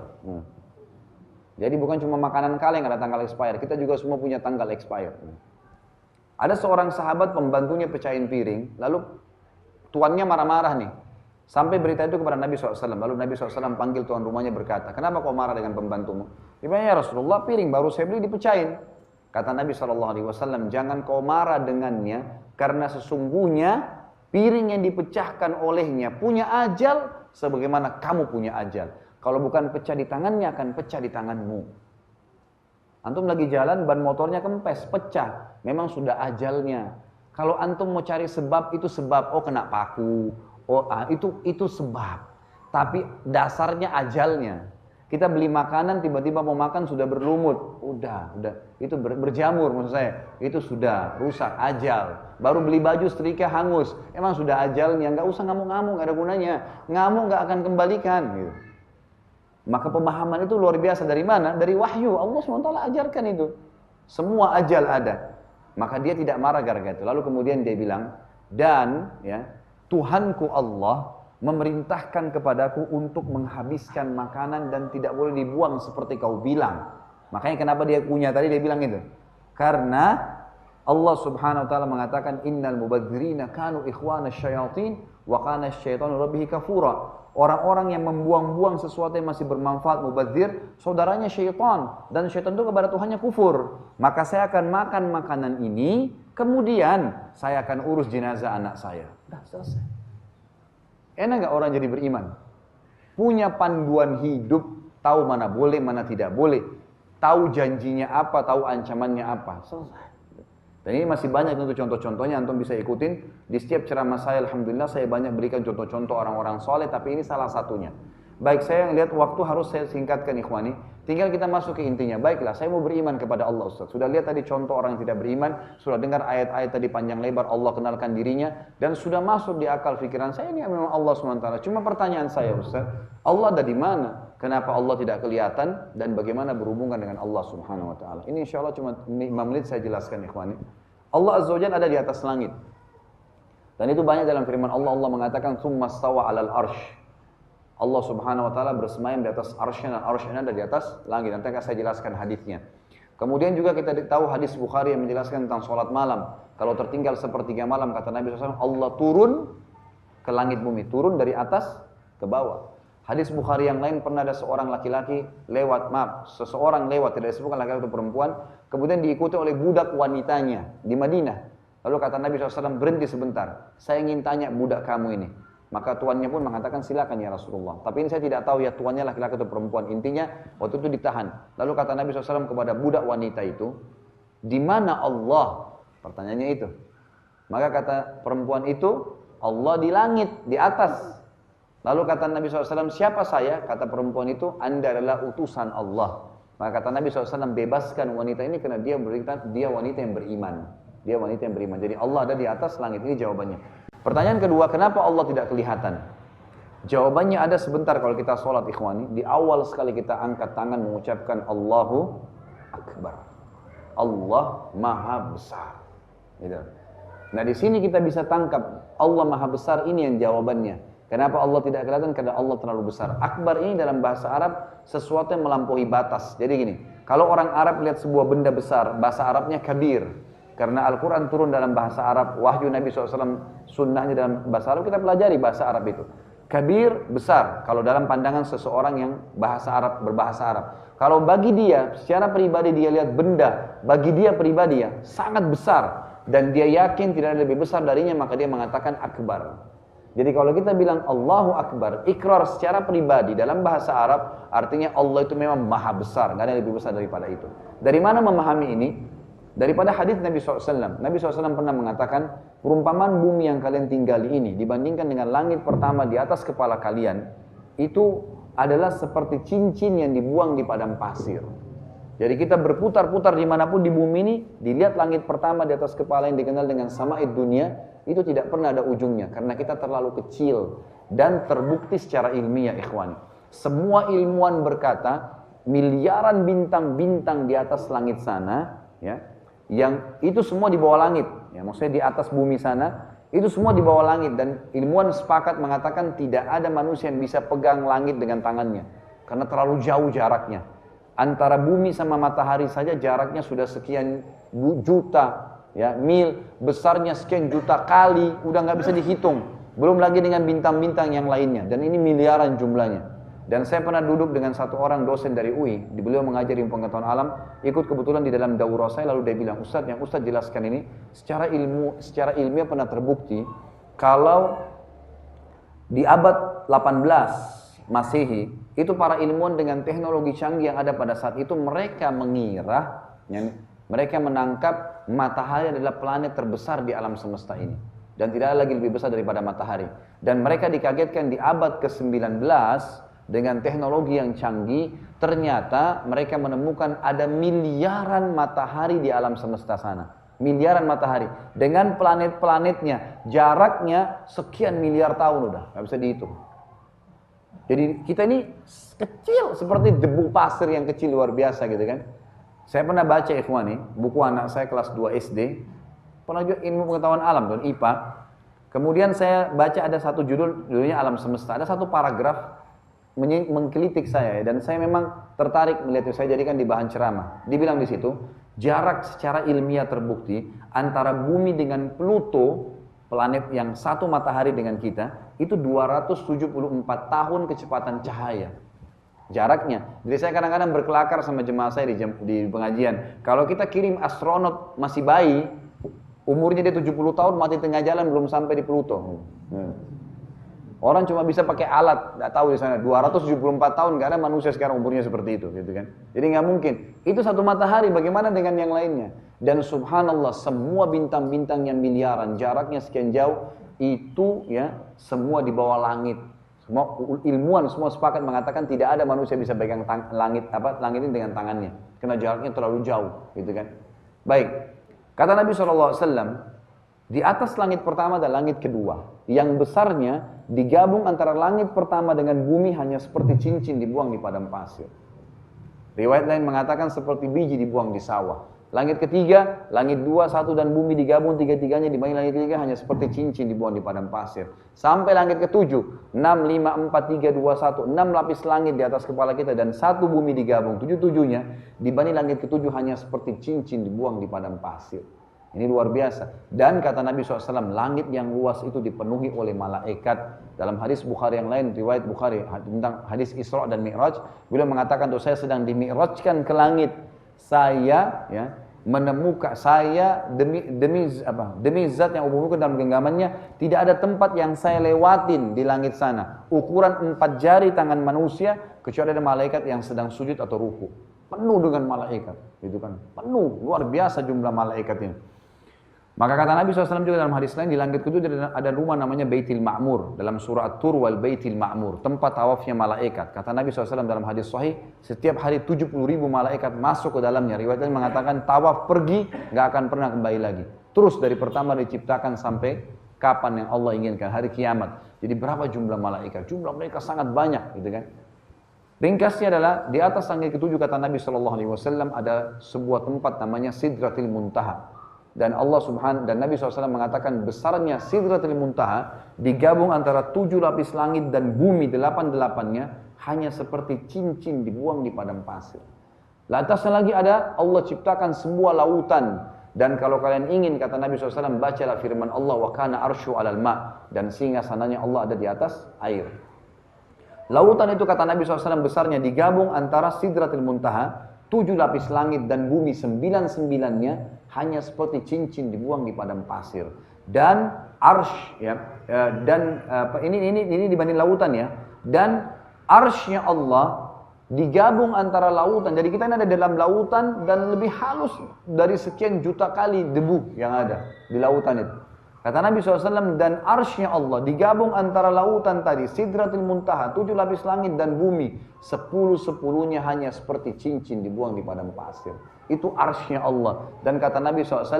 Jadi bukan cuma makanan kaleng ada tanggal expire, kita juga semua punya tanggal expire. Ada seorang sahabat pembantunya pecahin piring, lalu tuannya marah-marah nih. Sampai berita itu kepada Nabi SAW, lalu Nabi SAW panggil tuan rumahnya berkata, kenapa kau marah dengan pembantumu? Dia bilang, ya Rasulullah, piring baru saya beli dipecahin. Kata Nabi SAW, jangan kau marah dengannya, karena sesungguhnya piring yang dipecahkan olehnya punya ajal sebagaimana kamu punya ajal. Kalau bukan pecah di tangannya, akan pecah di tanganmu. Antum lagi jalan, ban motornya kempes, pecah. Memang sudah ajalnya. Kalau antum mau cari sebab, itu sebab. Oh kena paku, itu sebab. Tapi dasarnya ajalnya. Kita beli makanan, tiba-tiba mau makan sudah berlumut. Udah. Itu berjamur maksud saya. Itu sudah rusak, ajal. Baru beli baju setrika hangus. Emang sudah ajalnya. Nggak usah ngamuk-ngamuk, nggak ada gunanya. Ngamuk nggak akan kembalikan. Gitu. Maka pemahaman itu luar biasa. Dari mana? Dari wahyu. Allah SWT ajarkan itu. Semua ajal ada. Maka dia tidak marah gara-gara itu. Lalu kemudian dia bilang, dan ya Tuhanku Allah memerintahkan kepadaku untuk menghabiskan makanan dan tidak boleh dibuang seperti kau bilang. Makanya kenapa dia punya tadi dia bilang itu. Karena Allah Subhanahu wa taala mengatakan innal mubadzirina kanu ikhwana syayatin wa kana asyaitanu rabbih kafura. Orang-orang yang membuang-buang sesuatu yang masih bermanfaat, mubadzir, saudaranya syaitan, dan syaitan itu kepada Tuhannya kufur. Maka saya akan makan makanan ini, kemudian saya akan urus jenazah anak saya. Dah selesai. Enak gak orang jadi beriman? Punya panduan hidup, tahu mana boleh, mana tidak boleh. Tahu janjinya apa, tahu ancamannya apa. Selesai. Dan ini masih banyak untuk contoh-contohnya, antum bisa ikutin. Di setiap ceramah saya, alhamdulillah saya banyak berikan contoh-contoh orang-orang soleh, tapi ini salah satunya. Baik, saya lihat waktu harus saya singkatkan ikhwani. Tinggal kita masuk ke intinya. Baiklah, saya mau beriman kepada Allah Ustaz. Sudah lihat tadi contoh orang yang tidak beriman, sudah dengar ayat-ayat tadi panjang lebar Allah kenalkan dirinya, dan sudah masuk di akal pikiran saya ini memang Allah SWT. Cuma pertanyaan saya Ustaz, Allah ada di mana? Kenapa Allah tidak kelihatan dan bagaimana berhubungan dengan Allah Subhanahu wa taala? Ini insyaallah cuma 5 menit saya jelaskan ikhwani. Allah Azza wa Jalla ada di atas langit. Dan itu banyak dalam firman Allah, Allah mengatakan tsumma stawa 'alal arsy. Allah Subhanahu wa taala bersemayam di atas arsy-Nya, dan arsy-Nya ada di atas langit. Nanti akan saya jelaskan hadisnya. Kemudian juga kita tahu hadis Bukhari yang menjelaskan tentang salat malam. Kalau tertinggal sepertiga malam, kata Nabi SAW, Allah turun ke langit bumi, turun dari atas ke bawah. Hadis Bukhari yang lain pernah ada seorang laki-laki lewat, seseorang lewat, tidak disebutkan laki-laki atau perempuan, kemudian diikuti oleh budak wanitanya di Madinah. Lalu kata Nabi SAW, berhenti sebentar, saya ingin tanya budak kamu ini, Maka tuannya pun mengatakan, silakan ya Rasulullah. Tapi ini saya tidak tahu ya tuannya laki-laki atau perempuan. Intinya waktu itu ditahan. Lalu kata Nabi SAW kepada budak wanita itu, di mana Allah? Pertanyaannya itu. Maka kata perempuan itu, Allah di langit, di atas. Lalu kata Nabi SAW, siapa saya? Kata perempuan itu, Anda adalah utusan Allah. Maka kata Nabi SAW, bebaskan wanita ini karena dia wanita yang beriman. Dia wanita yang beriman. Jadi Allah ada di atas langit. Ini jawabannya. Pertanyaan kedua, kenapa Allah tidak kelihatan? Jawabannya ada sebentar kalau kita sholat ikhwani. Di awal sekali kita angkat tangan mengucapkan Allahu Akbar. Allah Maha Besar. Gitu. Nah di sini kita bisa tangkap Allah Maha Besar, ini yang jawabannya. Kenapa Allah tidak kelihatan? Karena Allah terlalu besar. Akbar ini dalam bahasa Arab sesuatu yang melampaui batas. Jadi gini, kalau orang Arab lihat sebuah benda besar, bahasa Arabnya kabir. Karena Al-Quran turun dalam bahasa Arab, wahyu Nabi SAW, sunnahnya dalam bahasa Arab, kita pelajari bahasa Arab itu. Kabir, besar, kalau dalam pandangan seseorang yang berbahasa Arab. Kalau bagi dia, secara pribadi dia lihat benda, bagi dia pribadi ya, sangat besar. Dan dia yakin tidak ada lebih besar darinya, maka dia mengatakan akbar. Jadi kalau kita bilang Allahu Akbar, ikrar secara pribadi dalam bahasa Arab, artinya Allah itu memang maha besar, nggak ada yang lebih besar daripada itu. Dari mana memahami ini? Daripada hadis Nabi SAW. Nabi SAW pernah mengatakan, perumpamaan bumi yang kalian tinggali ini dibandingkan dengan langit pertama di atas kepala kalian, itu adalah seperti cincin yang dibuang di padang pasir. Jadi kita berputar-putar dimanapun di bumi ini, dilihat langit pertama di atas kepala yang dikenal dengan sama'id dunia, itu tidak pernah ada ujungnya, karena kita terlalu kecil. Dan terbukti secara ilmiah ikhwani. Semua ilmuwan berkata, miliaran bintang-bintang di atas langit sana, ya, yang itu semua di bawah langit, ya, maksudnya di atas bumi sana, itu semua di bawah langit. Dan ilmuwan sepakat mengatakan tidak ada manusia yang bisa pegang langit dengan tangannya, karena terlalu jauh jaraknya. Antara bumi sama matahari saja jaraknya sudah sekian juta, ya, mil, besarnya sekian juta kali, udah nggak bisa dihitung. Belum lagi dengan bintang-bintang yang lainnya, dan ini miliaran jumlahnya. Dan saya pernah duduk dengan satu orang dosen dari UI, beliau mengajari pengetahuan alam, ikut kebetulan di dalam daurah saya, lalu dia bilang, Ustadz, yang Ustadz jelaskan ini secara ilmiah pernah terbukti kalau di abad 18 Masehi, itu para ilmuwan dengan teknologi canggih yang ada pada saat itu, mereka mengira, mereka menangkap matahari adalah planet terbesar di alam semesta ini. Dan tidak ada lagi lebih besar daripada matahari. Dan mereka dikagetkan di abad ke-19, dengan teknologi yang canggih, ternyata mereka menemukan ada miliaran matahari di alam semesta sana. Miliaran matahari. Dengan planet-planetnya, jaraknya sekian miliar tahun udah, nggak bisa dihitung. Jadi kita ini kecil, seperti debu pasir yang kecil luar biasa gitu kan. Saya pernah baca ikhwani, buku anak saya kelas 2 SD, pernah juga ilmu pengetahuan alam dan IPA. Kemudian saya baca ada satu judulnya Alam Semesta. Ada satu paragraf mengkritik saya, dan saya memang tertarik melihat itu. Saya jadikan di bahan ceramah. Dibilang di situ, jarak secara ilmiah terbukti antara bumi dengan Pluto, planet yang satu matahari dengan kita, itu 274 tahun kecepatan cahaya. Jaraknya. Jadi saya kadang-kadang berkelakar sama jemaah saya di pengajian. Kalau kita kirim astronot masih bayi, umurnya dia 70 tahun, mati tengah jalan, belum sampai di Pluto. Orang cuma bisa pakai alat, nggak tahu di sana 274 tahun, nggak ada manusia sekarang umurnya seperti itu, gitu kan? Jadi nggak mungkin. Itu satu matahari, bagaimana dengan yang lainnya? Dan subhanallah, semua bintang-bintang yang miliaran, jaraknya sekian jauh, itu ya semua di bawah langit. Semua ilmuwan semua sepakat mengatakan tidak ada manusia bisa pegang langit ini dengan tangannya, karena jaraknya terlalu jauh, gitu kan? Baik, kata Nabi SAW. Di atas langit pertama dan langit kedua, yang besarnya digabung antara langit pertama dengan bumi hanya seperti cincin dibuang di padang pasir. Riwayat lain mengatakan seperti biji dibuang di sawah. Langit ketiga, langit 2, 1 dan bumi digabung tiga-tiganya dibanding langit ketiga hanya seperti cincin dibuang di padang pasir. Sampai langit ketujuh, 6, 5, 4, 3, 2, 1, 6 lapis langit di atas kepala kita dan satu bumi digabung, 7-7-nya dibanding langit ketujuh hanya seperti cincin dibuang di padang pasir. Ini luar biasa. Dan kata Nabi SAW, langit yang luas itu dipenuhi oleh malaikat. Dalam hadis Bukhari yang lain, riwayat Bukhari tentang hadis Isra dan Mi'raj, beliau mengatakan, saya sedang dimi'rajkan ke langit. Saya ya menemukan saya demi zat yang umumkan dalam genggamannya, tidak ada tempat yang saya lewatin di langit sana ukuran 4 jari tangan manusia kecuali ada malaikat yang sedang sujud atau ruku. Penuh dengan malaikat, gitu kan? Penuh, luar biasa jumlah malaikat ini. Maka kata Nabi SAW juga dalam hadis lain, di langit kedua ada rumah namanya Baitul Ma'mur. Dalam surah At-Tur wal Baitul Ma'mur, tempat tawafnya malaikat. Kata Nabi SAW dalam hadis sahih, setiap hari 70.000 malaikat masuk ke dalamnya. Riwayat lain mengatakan tawaf pergi, gak akan pernah kembali lagi. Terus dari pertama diciptakan sampai kapan yang Allah inginkan, hari kiamat. Jadi berapa jumlah malaikat? Jumlah mereka sangat banyak, gitu kan? Ringkasnya adalah di atas langit ketujuh kata Nabi SAW ada sebuah tempat namanya Sidratil Muntaha. Dan Nabi SAW mengatakan besarnya Sidratul Muntaha digabung antara 7 lapis langit dan bumi 8-8-nya hanya seperti cincin dibuang di padang pasir. Lantasnya lagi ada Allah ciptakan sebuah lautan. Dan kalau kalian ingin, kata Nabi SAW, bacalah firman Allah, wa kana arsyu alal ma', dan singgasananya Allah ada di atas air. Lautan itu kata Nabi SAW besarnya digabung antara Sidratul Muntaha, 7 lapis langit dan bumi 9-9-nya hanya seperti cincin dibuang di padang pasir. Dan arsh ini dibanding lautan ya. Dan arshnya Allah digabung antara lautan. Jadi kita ini ada dalam lautan dan lebih halus dari sekian juta kali debu yang ada di lautan itu. Kata Nabi SAW, dan arshnya Allah digabung antara lautan tadi, Sidratul Muntaha, 7 lapis langit dan bumi, 10-10-nya hanya seperti cincin dibuang di padang pasir. Itu arshnya Allah. Dan kata Nabi SAW,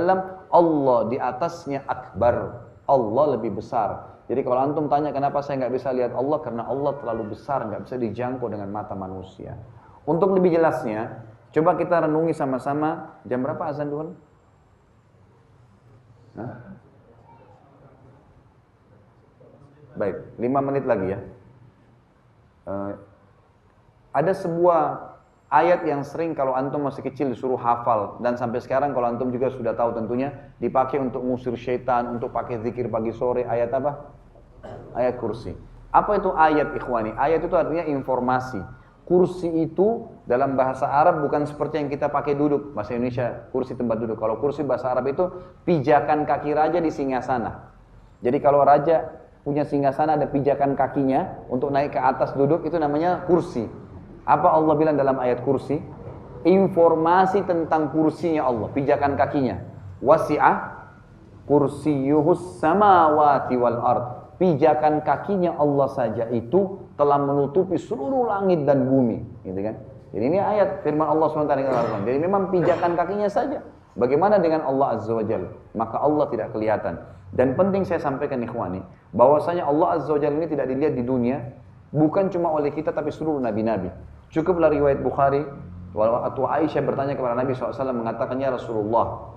Allah di atasnya akbar. Allah lebih besar. Jadi kalau antum tanya kenapa saya nggak bisa lihat Allah, karena Allah terlalu besar, nggak bisa dijangkau dengan mata manusia. Untuk lebih jelasnya, coba kita renungi sama-sama. Jam berapa azan dulu? Baik, 5 menit lagi ya. Ada sebuah ayat yang sering kalau antum masih kecil disuruh hafal, dan sampai sekarang kalau antum juga sudah tahu tentunya dipakai untuk ngusir syaitan, untuk pakai zikir pagi sore. Ayat apa? Ayat kursi. Apa itu ayat, ikhwani? Ayat itu artinya informasi. Kursi itu dalam bahasa Arab bukan seperti yang kita pakai duduk, bahasa Indonesia kursi tempat duduk. Kalau kursi bahasa Arab itu pijakan kaki raja di singgasana. Jadi kalau raja punya singgasana ada pijakan kakinya untuk naik ke atas duduk, itu namanya kursi. Apa Allah bilang dalam ayat kursi? Informasi tentang kursinya Allah, pijakan kakinya. Wasi'ah kursiyuhus samawati wal ard. Pijakan kakinya Allah saja itu telah menutupi seluruh langit dan bumi, gitu kan? Jadi ini ayat firman Allah SWT. Jadi memang pijakan kakinya saja. Bagaimana dengan Allah Azza wa Jalla? Maka Allah tidak kelihatan. Dan penting saya sampaikan ikhwani, bahwasanya Allah Azza wa Jalla ini tidak dilihat di dunia, bukan cuma oleh kita tapi seluruh nabi-nabi. Cukuplah riwayat Bukhari, waktu Aisyah bertanya kepada Nabi SAW mengatakan, ya Rasulullah,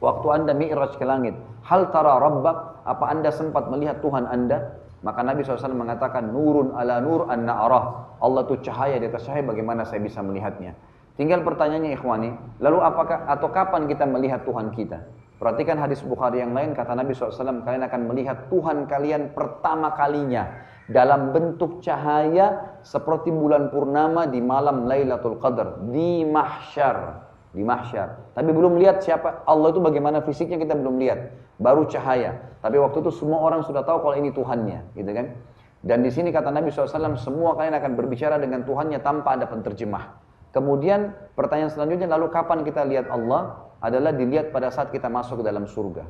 waktu anda mi'raj ke langit, hal tara rabbak, apa anda sempat melihat Tuhan anda? Maka Nabi SAW mengatakan, nurun ala nur anna arah. Allah itu cahaya di atas cahaya, bagaimana saya bisa melihatnya? Tinggal pertanyaannya ikhwani, lalu apakah atau kapan kita melihat Tuhan kita? Perhatikan hadis Bukhari yang lain, kata Nabi SAW, kalian akan melihat Tuhan kalian pertama kalinya dalam bentuk cahaya seperti bulan purnama di malam Lailatul Qadar, di mahsyar. Di mahsyar. Tapi belum lihat siapa Allah itu, bagaimana fisiknya kita belum lihat. Baru cahaya. Tapi waktu itu semua orang sudah tahu kalau ini Tuhannya, gitu kan? Dan di sini kata Nabi SAW, semua kalian akan berbicara dengan Tuhannya tanpa ada penterjemah. Kemudian pertanyaan selanjutnya, lalu kapan kita lihat Allah? Adalah dilihat pada saat kita masuk ke dalam surga.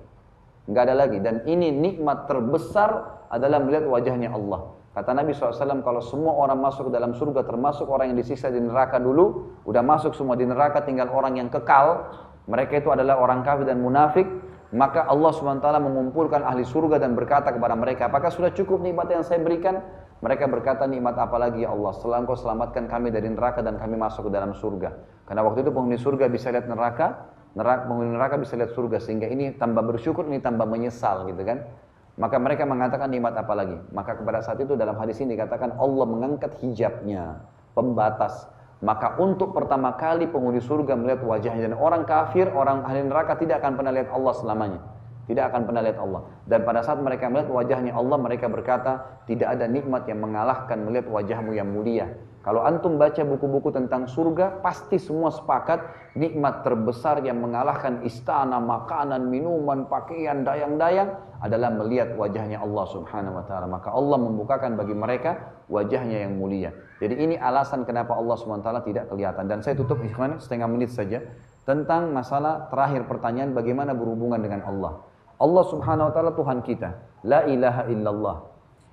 Enggak ada lagi. Dan ini nikmat terbesar adalah melihat wajahnya Allah. Kata Nabi SAW, kalau semua orang masuk ke dalam surga, termasuk orang yang disiksa di neraka dulu, udah masuk semua di neraka, tinggal orang yang kekal, mereka itu adalah orang kafir dan munafik, maka Allah SWT mengumpulkan ahli surga dan berkata kepada mereka, apakah sudah cukup nikmat yang saya berikan? Mereka berkata, nikmat apa lagi ya Allah, setelah Engkau selamatkan kami dari neraka dan kami masuk ke dalam surga. Karena waktu itu penghuni surga bisa lihat neraka, penghuni neraka bisa lihat surga, sehingga ini tambah bersyukur, ini tambah menyesal, gitu kan. Maka mereka mengatakan nikmat apa lagi? Maka kepada saat itu dalam hadis ini dikatakan Allah mengangkat hijabnya, pembatas. Maka untuk pertama kali penghuni surga melihat wajahnya. Dan orang kafir, orang ahli neraka tidak akan pernah lihat Allah selamanya. Tidak akan pernah lihat Allah. Dan pada saat mereka melihat wajahnya Allah, mereka berkata, tidak ada nikmat yang mengalahkan melihat wajahmu yang mulia. Kalau antum baca buku-buku tentang surga, pasti semua sepakat nikmat terbesar yang mengalahkan istana, makanan, minuman, pakaian, dayang-dayang adalah melihat wajahnya Allah subhanahu wa ta'ala. Maka Allah membukakan bagi mereka wajahnya yang mulia. Jadi ini alasan kenapa Allah subhanahu wa ta'ala tidak kelihatan. Dan saya tutup ikhwan setengah menit saja tentang masalah terakhir pertanyaan bagaimana berhubungan dengan Allah. Allah subhanahu wa ta'ala Tuhan kita. La ilaha illallah.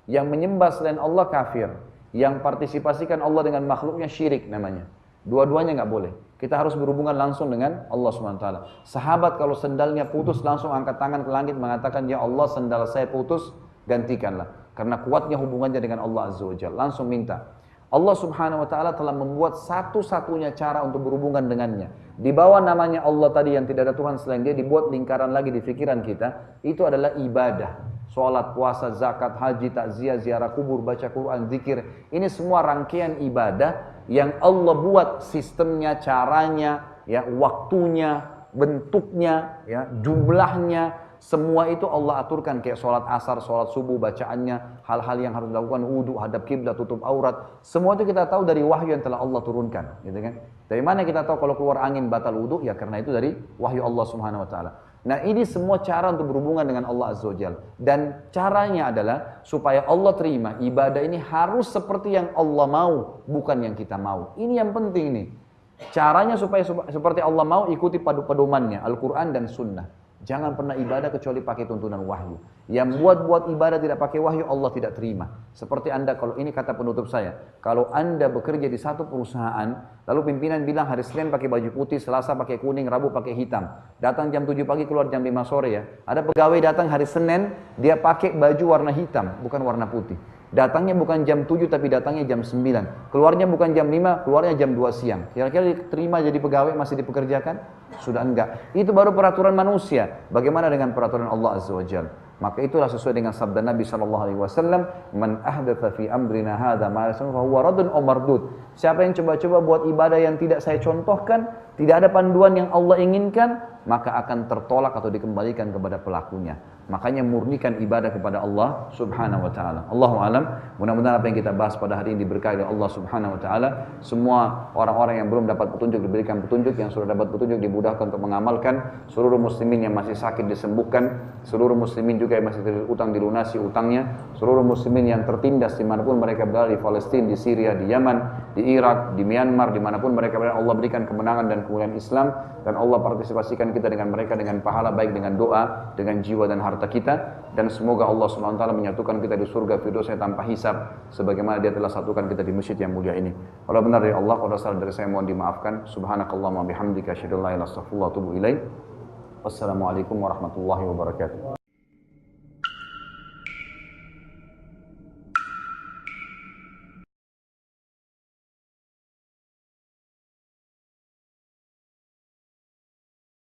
Yang menyembah selain Allah kafir. Yang partisipasikan Allah dengan makhluknya syirik namanya. Dua-duanya nggak boleh. Kita harus berhubungan langsung dengan Allah subhanahu wa ta'ala. Sahabat kalau sendalnya putus langsung angkat tangan ke langit mengatakan, ya Allah sendal saya putus, gantikanlah. Karena kuatnya hubungannya dengan Allah azza wa jalla. Langsung minta. Allah subhanahu wa ta'ala telah membuat satu-satunya cara untuk berhubungan dengannya. Di bawah namanya Allah tadi yang tidak ada Tuhan selain dia, dibuat lingkaran lagi di pikiran kita. Itu adalah ibadah. Sholat, puasa, zakat, haji, takziah, ziarah kubur, baca Quran, zikir. Ini semua rangkaian ibadah yang Allah buat sistemnya, caranya, ya, waktunya, bentuknya, ya, jumlahnya. Semua itu Allah aturkan kayak sholat asar, sholat subuh, bacaannya, hal-hal yang harus dilakukan, wudhu, hadap kiblat, tutup aurat. Semua itu kita tahu dari wahyu yang telah Allah turunkan, gitu kan? Dari mana kita tahu kalau keluar angin batal wudhu? Ya karena itu dari wahyu Allah Subhanahu wa taala. Nah, ini semua cara untuk berhubungan dengan Allah Azza wa Jalla. Dan caranya adalah supaya Allah terima ibadah ini harus seperti yang Allah mau, bukan yang kita mau. Ini yang penting nih. Caranya supaya seperti Allah mau, ikuti pedomannya Al-Quran dan Sunnah. Jangan pernah ibadah kecuali pakai tuntunan wahyu. Yang buat ibadah tidak pakai wahyu, Allah tidak terima. Seperti Anda, kalau ini kata penutup saya, kalau Anda bekerja di satu perusahaan, lalu pimpinan bilang hari Senin pakai baju putih, Selasa pakai kuning, Rabu pakai hitam. Datang jam 7 pagi, keluar jam 5 sore ya. Ada pegawai datang hari Senin, dia pakai baju warna hitam, bukan warna putih. Datangnya bukan jam 7 tapi datangnya jam 9. Keluarnya bukan jam 5, keluarnya jam 2 siang. Kira-kira diterima jadi pegawai masih dipekerjakan? Sudah enggak. Itu baru peraturan manusia. Bagaimana dengan peraturan Allah Azza wa Jalla? Maka itulah sesuai dengan sabda Nabi SAW, Man ahdatha fi amrina hadha ma laysa minhu fahuwa raddun aw mardud. Siapa yang coba-coba buat ibadah yang tidak saya contohkan, tidak ada panduan yang Allah inginkan, maka akan tertolak atau dikembalikan kepada pelakunya. Makanya murnikan ibadah kepada Allah subhanahu wa ta'ala. Allahu alam, mudah-mudahan apa yang kita bahas pada hari ini diberkahi oleh Allah subhanahu wa ta'ala. Semua orang-orang yang belum dapat petunjuk diberikan petunjuk, yang sudah dapat petunjuk dimudahkan untuk mengamalkan. Seluruh muslimin yang masih sakit disembuhkan. Seluruh muslimin juga yang masih terutang dilunasi utangnya. Seluruh muslimin yang tertindas dimanapun mereka berada, di Palestina, di Syria, di Yaman, di Irak, di Myanmar, dimanapun mereka berada, Allah berikan kemenangan dan kemuliaan Islam. Dan Allah partisipasikan kita dengan mereka dengan pahala baik dengan doa, dengan jiwa dan harta kita. Dan semoga Allah SWT menyatukan kita di surga firdausnya tanpa hisab, sebagaimana dia telah satukan kita di masjid yang mulia ini. Kalau benar dari Allah, kalau salah dari saya mohon dimaafkan. Subhanakallahumma bihamdika asyhadu an la ilaha illa anta astaghfiruka wa atubu ilaik. Wassalamualaikum warahmatullahi wabarakatuh.